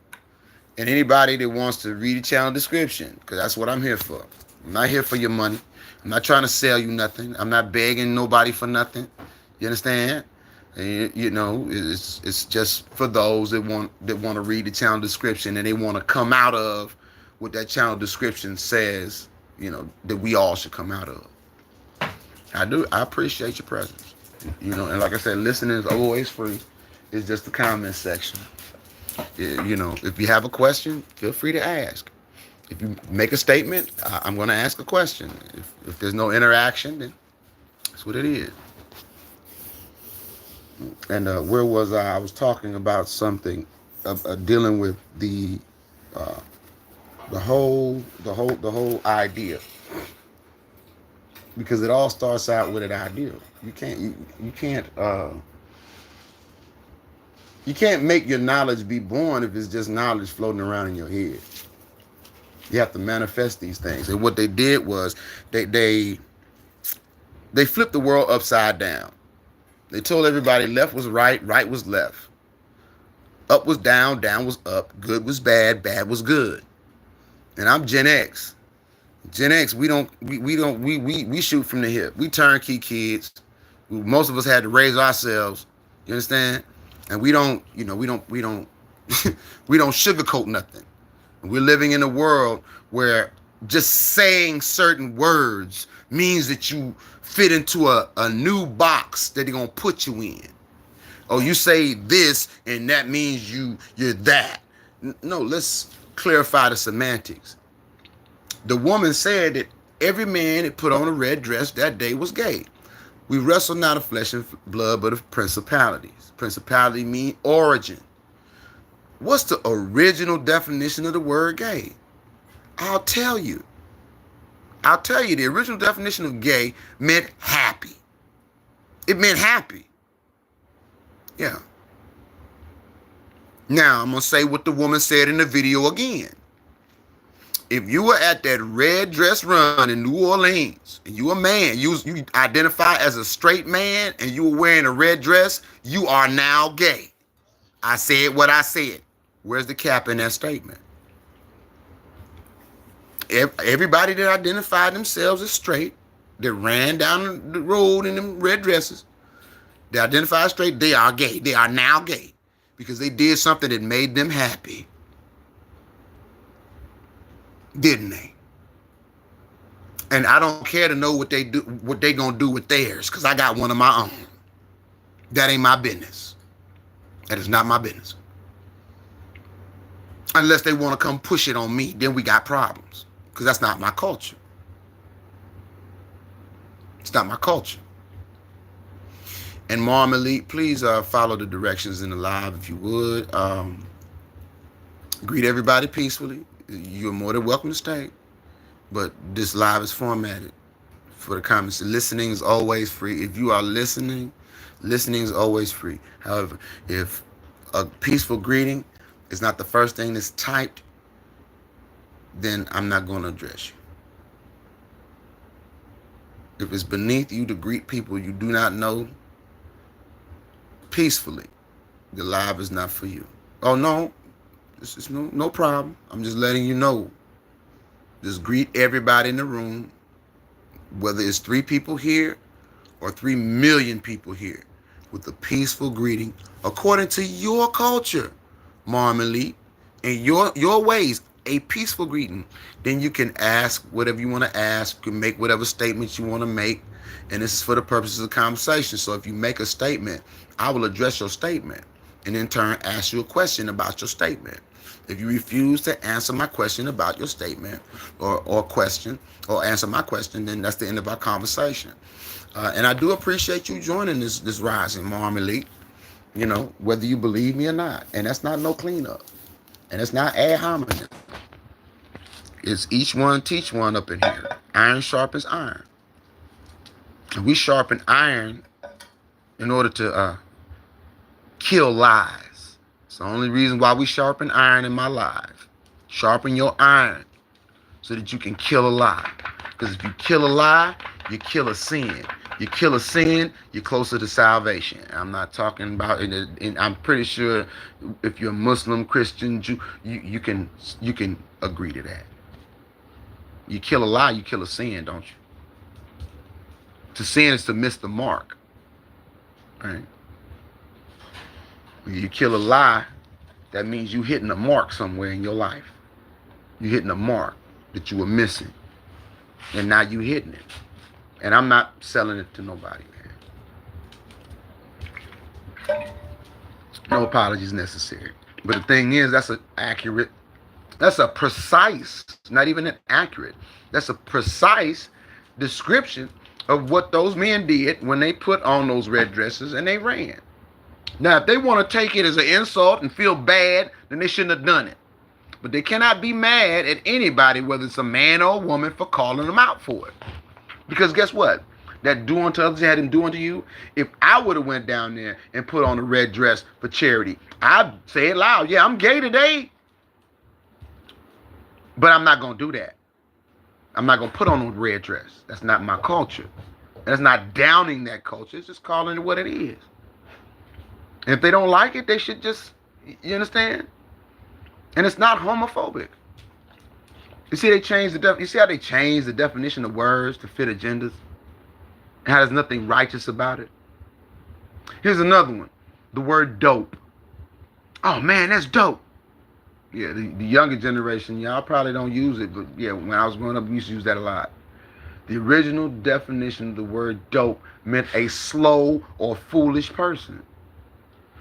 And anybody that wants to read the channel description, because that's what I'm here for. I'm not here for your money. I'm not trying to sell you nothing. I'm not begging nobody for nothing. You understand? And, you know, it's just for those that want to read the channel description, and they want to come out of what that channel description says, you know, that we all should come out of. I do. I appreciate your presence. You know, and like I said, listening is always free. It's just the comment section. You know, if you have a question, feel free to ask. If you make a statement, I'm going to ask a question. If there's no interaction, then that's what it is. And where was I? I was talking about something dealing with the whole idea, because it all starts out with an idea. You can't You can't make your knowledge be born if it's just knowledge floating around in your head. You have to manifest these things. And what they did was they flipped the world upside down. They told everybody left was right, right was left. Up was down, down was up, good was bad, bad was good. And I'm Gen X. Gen X, we shoot from the hip. We turnkey kids. Most of us had to raise ourselves. You understand? And we don't we don't we don't sugarcoat nothing. We're living in a world where just saying certain words means that you fit into a new box that they're gonna put you in. Oh, you say this and that means you're that. No, let's clarify the semantics. The woman said that every man that put on a red dress that day was gay. We wrestle not of flesh and blood, but of principalities. Principality mean origin. What's the original definition of the word gay? I'll tell you. The original definition of gay meant happy. It meant happy. Yeah. Now, I'm going to say what the woman said in the video again. If you were at that red dress run in New Orleans, and you a man, you identify as a straight man, and you were wearing a red dress, you are now gay. I said what I said. Where's the cap in that statement? Everybody that identified themselves as straight, that ran down the road in them red dresses, they identify straight, they are gay. They are now gay because they did something that made them happy. Didn't they? And I don't care to know what they do, what they gonna do with theirs, because I got one of my own. That ain't my business. That is not my business. Unless they want to come push it on me, then we got problems. Because that's not my culture. It's not my culture. And Mom Elite, please follow the directions in the live if you would. Greet everybody peacefully. You're more than welcome to stay. But this live is formatted for the comments. Listening is always free. If you are listening, listening is always free. However, if a peaceful greeting is not the first thing that's typed, then I'm not going to address you. If it's beneath you to greet people you do not know peacefully, the live is not for you. Oh, no. This is no problem. I'm just letting you know. Just greet everybody in the room, whether it's 3 people here or 3 million people here, with a peaceful greeting according to your culture, Mom Elite, and your ways, a peaceful greeting. Then you can ask whatever you want to ask. You can make whatever statements you want to make. And this is for the purposes of conversation. So if you make a statement, I will address your statement and in turn ask you a question about your statement. If you refuse to answer my question about your statement or question or answer my question, then that's the end of our conversation. And I do appreciate you joining this rising, Mom Elite, you know, whether you believe me or not. And that's not no cleanup. And it's not ad hominem. It's each one teach one up in here. Iron sharpens iron. And we sharpen iron in order to kill lies. It's the only reason why we sharpen iron in my life. Sharpen your iron so that you can kill a lie. Because if you kill a lie, you kill a sin. You kill a sin, you're closer to salvation. I'm not talking about, and I'm pretty sure if you're a Muslim, Christian, Jew, you can agree to that. You kill a lie, you kill a sin, don't you? To sin is to miss the mark. Right? When you kill a lie, that means you hitting a mark somewhere in your life. You're hitting a mark that you were missing. And now you hitting it. And I'm not selling it to nobody, man. No apologies necessary. But the thing is, that's a precise, not even an accurate, that's a precise description of what those men did when they put on those red dresses and they ran. Now, if they want to take it as an insult and feel bad, then they shouldn't have done it. But they cannot be mad at anybody, whether it's a man or a woman, for calling them out for it. Because guess what? that do unto others had him do unto you. If I would have went down there and put on a red dress for charity, I'd say it loud. Yeah, I'm gay today. But I'm not going to do that. I'm not going to put on a red dress. That's not my culture. That's not downing that culture. It's just calling it what it is. And if they don't like it, they should just, you understand? And it's not homophobic. You see, you see how they changed the definition of words to fit agendas? And how there's nothing righteous about it? Here's another one. The word dope. Oh man, that's dope. Yeah, the younger generation, y'all probably don't use it, but yeah, when I was growing up, we used to use that a lot. The original definition of the word dope meant a slow or foolish person.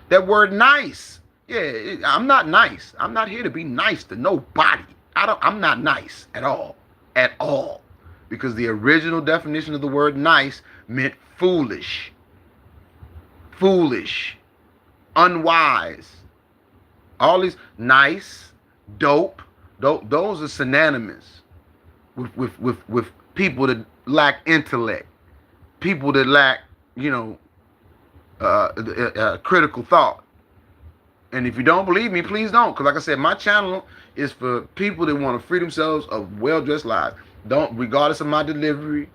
That word nice. Yeah, I'm not nice. I'm not here to be nice to nobody. I'm not nice at all. At all. Because the original definition of the word nice meant foolish. Foolish. Unwise. All these nice, dope, those are synonymous with people that lack intellect, people that lack, critical thought. And if you don't believe me, please don't. Because like I said, my channel is for people that want to free themselves of well-dressed lives. Don't, regardless of my delivery,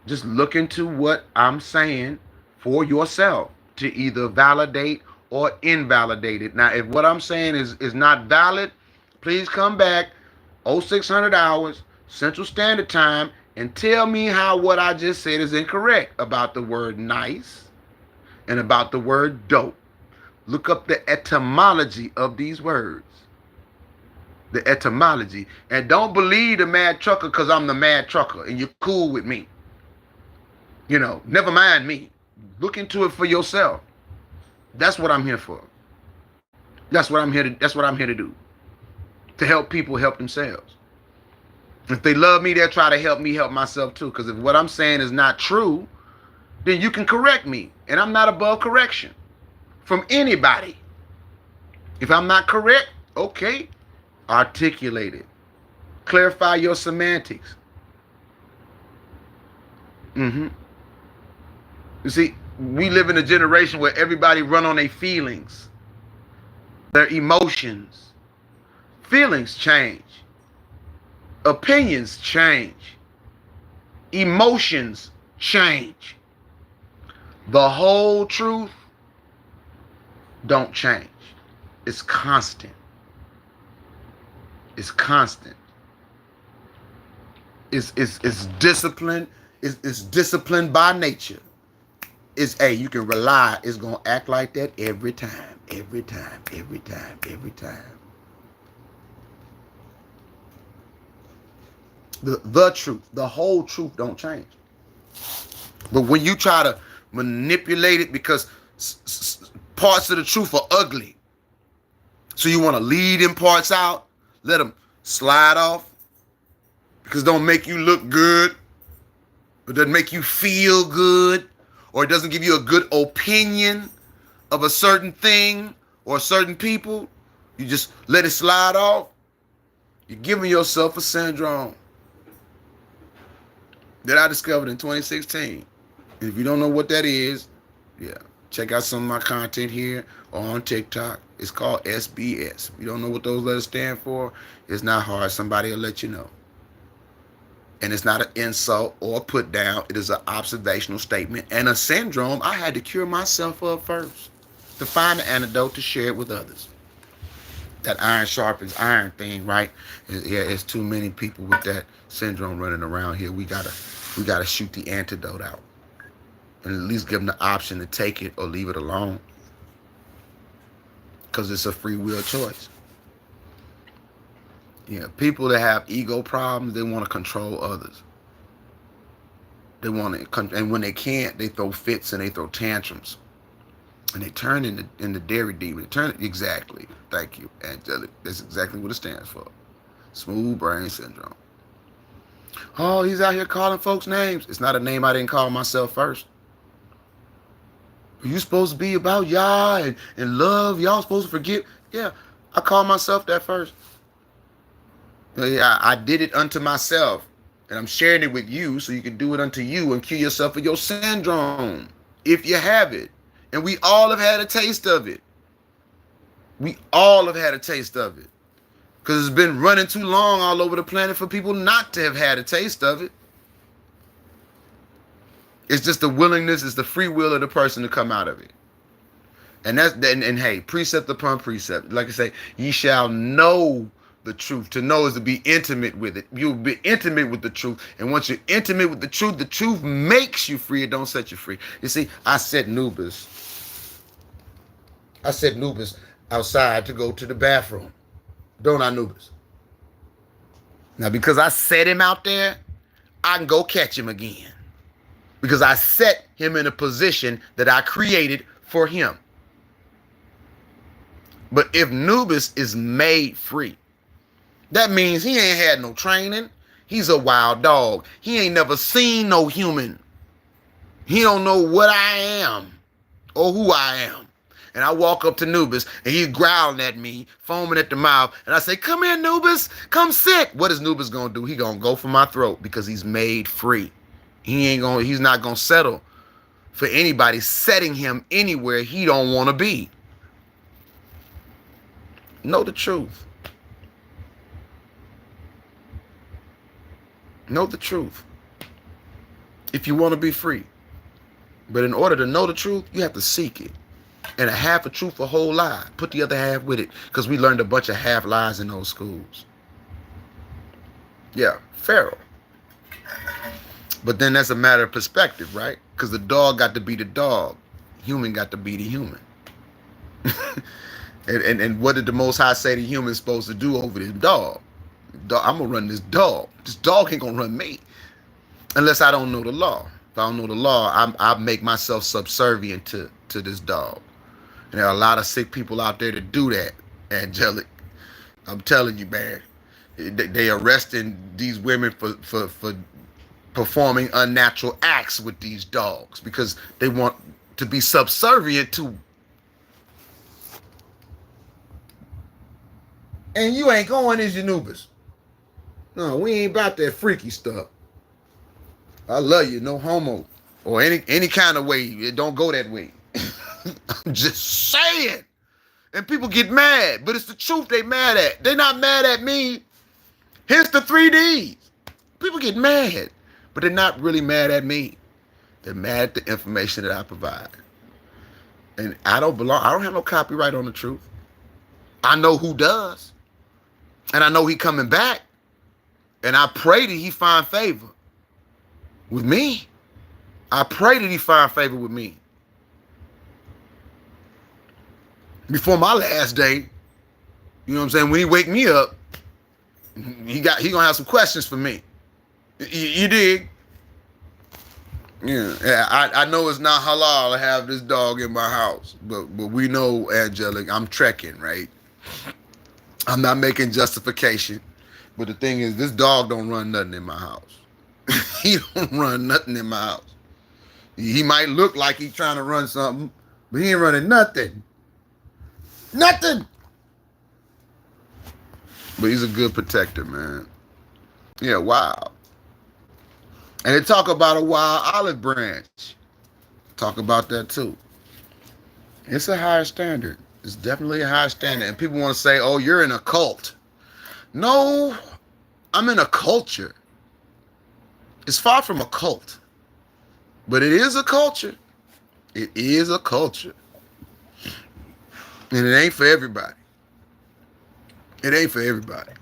just look into what I'm saying for yourself to either validate or invalidate it. Now, if what I'm saying is not valid, please come back 0600 hours Central Standard Time and tell me how what I just said is incorrect about the word nice and about the word dope. Look up the etymology of these words. The etymology. And don't believe the mad trucker because I'm the mad trucker and you're cool with me. Never mind me. Look into it for yourself. That's what I'm here for. That's what I'm here to do. To help people help themselves. If they love me, they'll try to help me help myself too. Because if what I'm saying is not true, then you can correct me. And I'm not above correction from anybody. If I'm not correct, okay, articulate it. Clarify your semantics. You see, we live in a generation where everybody run on their feelings, their emotions. Feelings change. Opinions change. Emotions change. The whole truth don't change. It's constant. It's constant. It's discipline. It's disciplined by nature. You can rely, it's going to act like that every time, every time, every time, every time. The truth, the whole truth don't change. But when you try to manipulate it because parts of the truth are ugly, so you want to leave them parts out, let them slide off because it don't make you look good, it doesn't make you feel good, or it doesn't give you a good opinion of a certain thing or certain people, you just let it slide off. You're giving yourself a syndrome that I discovered in 2016. And if you don't know what that is, check out some of my content here or on TikTok. It's called SBS. If you don't know what those letters stand for, it's not hard. Somebody will let you know. And it's not an insult or a put down. It is an observational statement and a syndrome I had to cure myself of first to find the antidote to share it with others. That iron sharpens iron thing, right? It's too many people with that syndrome running around here. We gotta shoot the antidote out and at least give them the option to take it or leave it alone, because it's a free will choice. People that have ego problems, they want to control others. They want to, and when they can't, they throw fits and they throw tantrums, and they turn into dairy demon. Exactly. Thank you, Angelic. That's exactly what it stands for. Smooth brain syndrome. Oh, he's out here calling folks names. It's not a name I didn't call myself first. You supposed to be about y'all and love. Y'all supposed to forgive. Yeah, I called myself that first. I did it unto myself. And I'm sharing it with you so you can do it unto you and cure yourself of your syndrome if you have it. And we all have had a taste of it. We all have had a taste of it. Because it's been running too long all over the planet for people not to have had a taste of it. It's just the willingness, it's the free will of the person to come out of it. And hey, precept upon precept. Like I say, ye shall know the truth. To know is to be intimate with it. You'll be intimate with the truth. And once you're intimate with the truth makes you free. It don't set you free. You see, I set Nubis outside to go to the bathroom. Don't I, Nubis? Now, because I set him out there, I can go catch him again. Because I set him in a position that I created for him. But if Nubis is made free, that means he ain't had no training. He's a wild dog. He ain't never seen no human. He don't know what I am or who I am. And I walk up to Nubis and he's growling at me, foaming at the mouth. And I say, come here, Nubis, come sit. What is Nubis gonna do? He gonna go for my throat because he's made free. He's not gonna settle for anybody setting him anywhere he don't want to be. Know the truth. Know the truth. If you want to be free. But in order to know the truth, you have to seek it. And a half a truth, a whole lie. Put the other half with it. Because we learned a bunch of half lies in those schools. Yeah, Pharaoh. But then that's a matter of perspective, right? Because the dog got to be the dog. Human got to be the human. and what did the Most High say the human's supposed to do over this dog? I'm going to run this dog. This dog ain't going to run me. Unless I don't know the law. If I don't know the law, I make myself subservient to this dog. And there are a lot of sick people out there to do that, Angelic. I'm telling you, man. They arresting these women for performing unnatural acts with these dogs because they want to be subservient to. And you ain't going as Nubis. No, we ain't about that freaky stuff. I love you, no homo. Or any kind of way. It don't go that way. I'm just saying. And people get mad, but it's the truth they mad at. They're not mad at me. Here's the 3Ds. People get mad, but they're not really mad at me. They're mad at the information that I provide. And I don't have no copyright on the truth. I know who does. And I know he coming back. And I pray that he find favor with me. I pray that he find favor with me. Before my last day, you know what I'm saying? When he wake me up, he gonna have some questions for me. You dig? Yeah. I know it's not halal to have this dog in my house, but we know, Angelic, I'm trekking, right? I'm not making justification, but the thing is, this dog don't run nothing in my house. He don't run nothing in my house. He might look like he's trying to run something, but he ain't running nothing. Nothing. But he's a good protector, man. Yeah, wow. And they talk about a wild olive branch. Talk about that too. It's a higher standard. It's definitely a higher standard. And people want to say, oh, you're in a cult. No, I'm in a culture. It's far from a cult. But it is a culture. It is a culture. And it ain't for everybody. It ain't for everybody.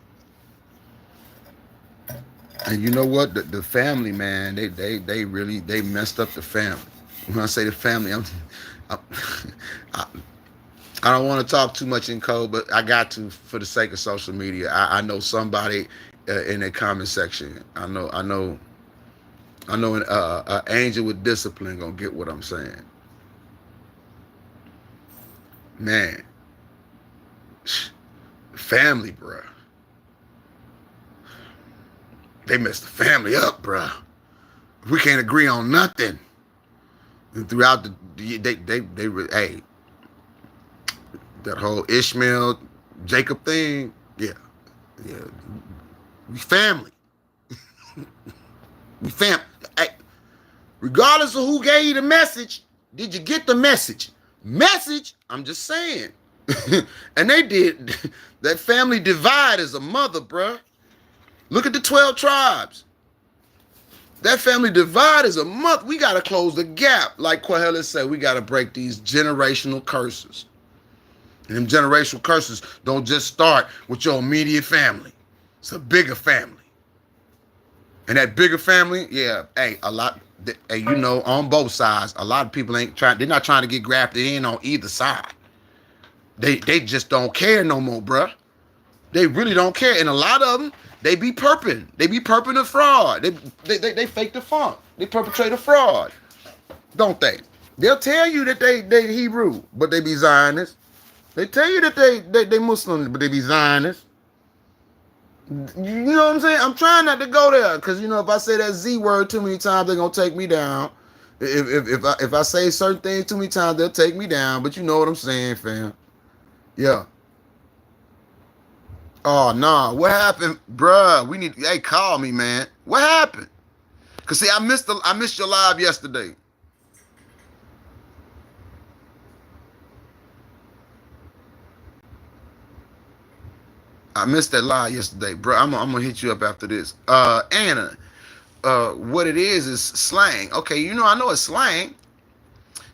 And you know what? The family, man, they really messed up the family. When I say the family, I don't want to talk too much in code, but I got to for the sake of social media. I know somebody in the comment section. I know an angel with discipline gonna get what I'm saying. Man, family, bruh. They messed the family up, bruh. We can't agree on nothing. And throughout hey, that whole Ishmael, Jacob thing, yeah, we family. Fam, hey, regardless of who gave you the message, did you get the message? Message, I'm just saying. And they did. That family divide is a mother, bruh. Look at the 12 tribes. That family divide is a mother. We got to close the gap. Like Kohelet said, we got to break these generational curses. And them generational curses don't just start with your immediate family. It's a bigger family. And that bigger family, yeah, hey, a lot, hey, you know, on both sides, a lot of people they're not trying to get grafted in on either side. They just don't care no more, bruh. They really don't care. And a lot of them, they be perping. They be perping the fraud. They fake the funk. They perpetrate a fraud. Don't they? They'll tell you that they Hebrew, but they be Zionists. They tell you that they Muslims, but they be Zionists. You know what I'm saying? I'm trying not to go there, because you know if I say that Z word too many times, they're gonna take me down. If I say certain things too many times, they'll take me down. But you know what I'm saying, fam? Yeah. Oh nah, what happened, bruh? We need. Hey, call me, man. What happened? Cause see, I missed your live yesterday. I missed that live yesterday, bro. I'm gonna hit you up after this. Anna, what it is slang. Okay, you know I know it's slang.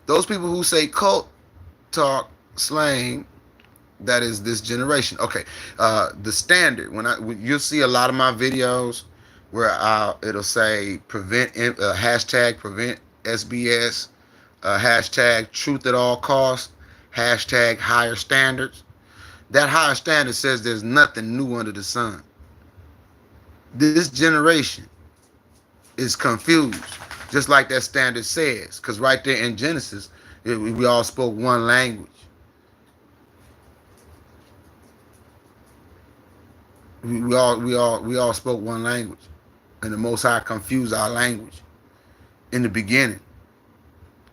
Those people who say cult talk slang, that is this generation. Okay, the standard. When you'll see a lot of my videos where it'll say hashtag prevent SBS, hashtag truth at all costs, hashtag higher standards. That higher standard says there's nothing new under the sun. This generation is confused, just like that standard says. Because right there in Genesis, we all spoke one language. We all spoke one language, and the Most High confused our language in the beginning.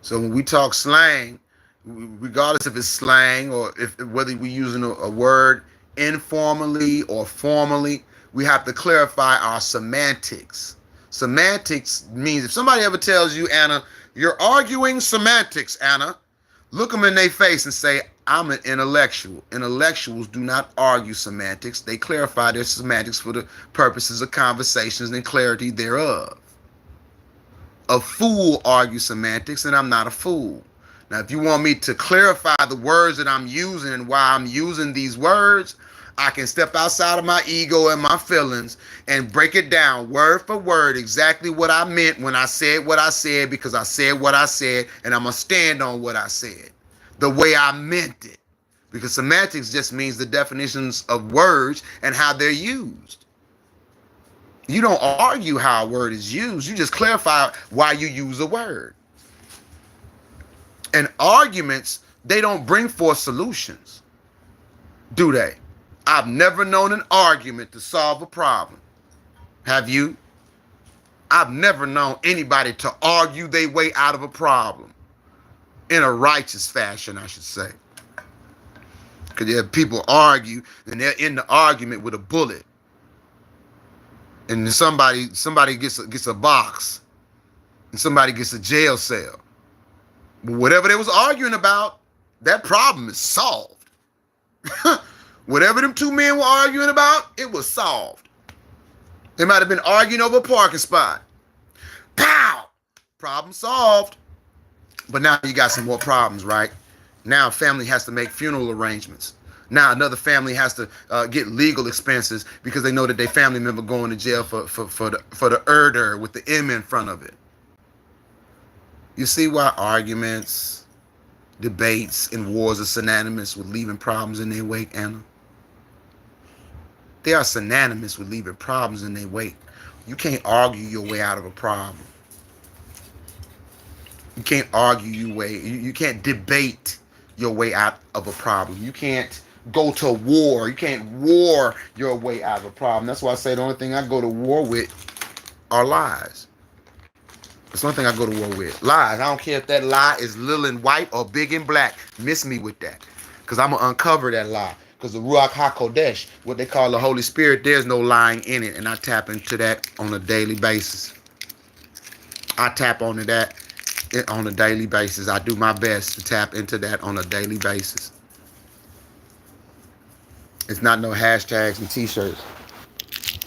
So when we talk slang, regardless if it's slang or whether we're using a word informally or formally, we have to clarify our semantics. Semantics means if somebody ever tells you, Anna, you're arguing semantics, Anna, look them in their face and say, I'm an intellectual. Intellectuals do not argue semantics. They clarify their semantics for the purposes of conversations and clarity thereof. A fool argues semantics, and I'm not a fool. Now, if you want me to clarify the words that I'm using and why I'm using these words, I can step outside of my ego and my feelings and break it down word for word exactly what I meant when I said what I said, because I said what I said, and I'm going to stand on what I said the way I meant it. Because semantics just means the definitions of words and how they're used. You don't argue how a word is used. You just clarify why you use a word. And arguments, they don't bring forth solutions, do they? I've never known an argument to solve a problem. Have you? I've never known anybody to argue their way out of a problem in a righteous fashion, I should say. Because there are people argue, and they're in the argument with a bullet. And then somebody gets a box, and somebody gets a jail cell. But whatever they was arguing about, that problem is solved. Whatever them two men were arguing about, it was solved. They might have been arguing over a parking spot. Pow! Problem solved. But now you got some more problems, right? Now family has to make funeral arrangements. Now another family has to get legal expenses because they know that their family member going to jail for the murder with the M in front of it. You see why arguments, debates, and wars are synonymous with leaving problems in their wake, Anna? They are synonymous with leaving problems in their wake. You can't argue your way out of a problem. You can't argue your way. You can't debate your way out of a problem. You can't go to war. You can't war your way out of a problem. That's why I say the only thing I go to war with are lies. That's the only thing I go to war with. Lies. I don't care if that lie is little and white or big and black. Miss me with that. Because I'm going to uncover that lie. Because the Ruach HaKodesh, what they call the Holy Spirit, there's no lying in it. And I tap into that on a daily basis. I tap onto that on a daily basis. I do my best to tap into that on a daily basis. It's not no hashtags and t-shirts.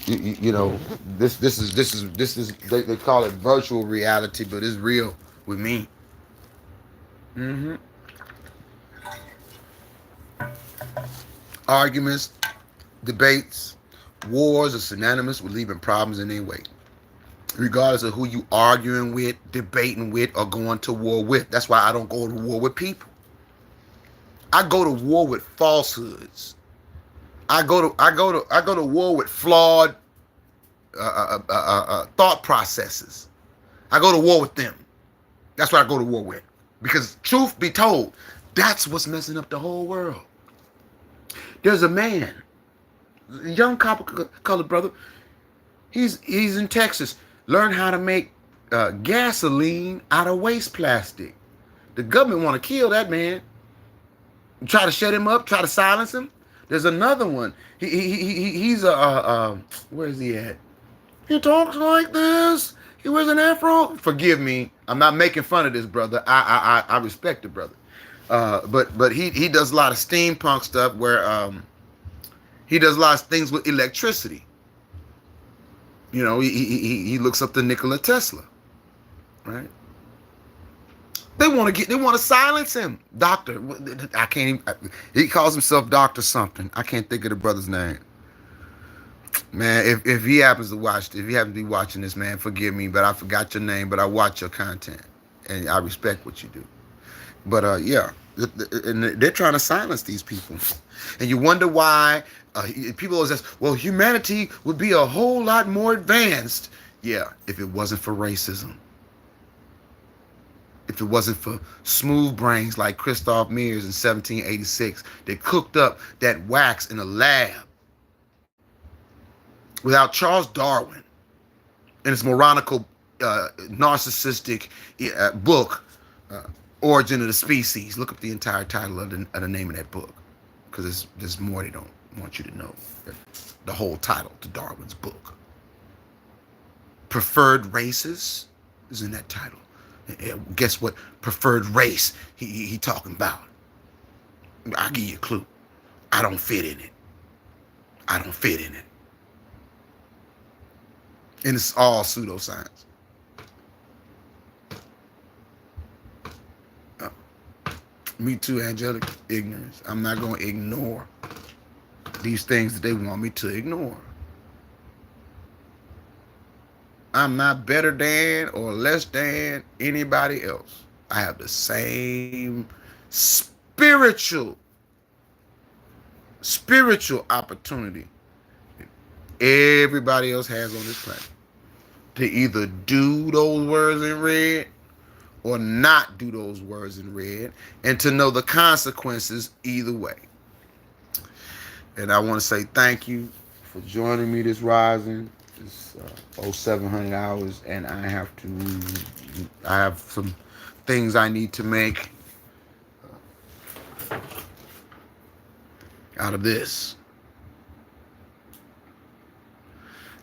You know, this is they call it virtual reality, but it's real with me. Arguments, debates, wars are synonymous with leaving problems in their wake. Regardless of who you arguing with, debating with, or going to war with. That's why I don't go to war with people. I go to war with falsehoods. I go to war with flawed thought processes. I go to war with them. That's what I go to war with. Because truth be told, that's what's messing up the whole world. There's a man, a young colored brother. He's in Texas. Learn how to make gasoline out of waste plastic. The government want to kill that man. Try to shut him up. Try to silence him. There's another one. He's where is he at? He talks like this. He wears an afro. Forgive me. I'm not making fun of this brother. I respect the brother. But he does a lot of steampunk stuff where he does a lot of things with electricity. You know, he looks up to Nikola Tesla, right? They want to silence him. Doctor, I can't even, he calls himself Doctor something. I can't think of the brother's name. Man, if he happens to watch, if you happen to be watching this, man, forgive me, but I forgot your name, but I watch your content, and I respect what you do. But yeah, and they're trying to silence these people, and you wonder why. People always ask, well, humanity would be a whole lot more advanced. Yeah, if it wasn't for racism. If it wasn't for smooth brains like Christoph Mears in 1786 that cooked up that wax in a lab. Without Charles Darwin and his moronical, narcissistic book, Origin of the Species. Look up the entire title of the name of that book, because there's more they don't want you to know. The whole title to Darwin's book. Preferred Races is in that title. And guess what preferred race he talking about? I'll give you a clue. I don't fit in it. I don't fit in it. And it's all pseudoscience. Me too, angelic ignorance. I'm not going to ignore these things that they want me to ignore. I'm not better than or less than anybody else. I have the same spiritual opportunity that everybody else has on this planet to either do those words in red or not do those words in red, and to know the consequences either way. And I want to say thank you for joining me this rising. It's 0700 hours, and I have some things I need to make out of this.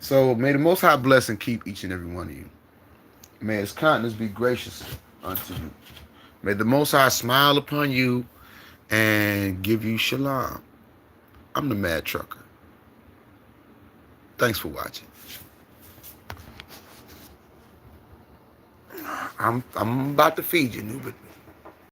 So may the Most High bless and keep each and every one of you. May His countenance be gracious unto you. May the Most High smile upon you and give you shalom. I'm the Mad Trucker. Thanks for watching. I'm about to feed you, Nubit.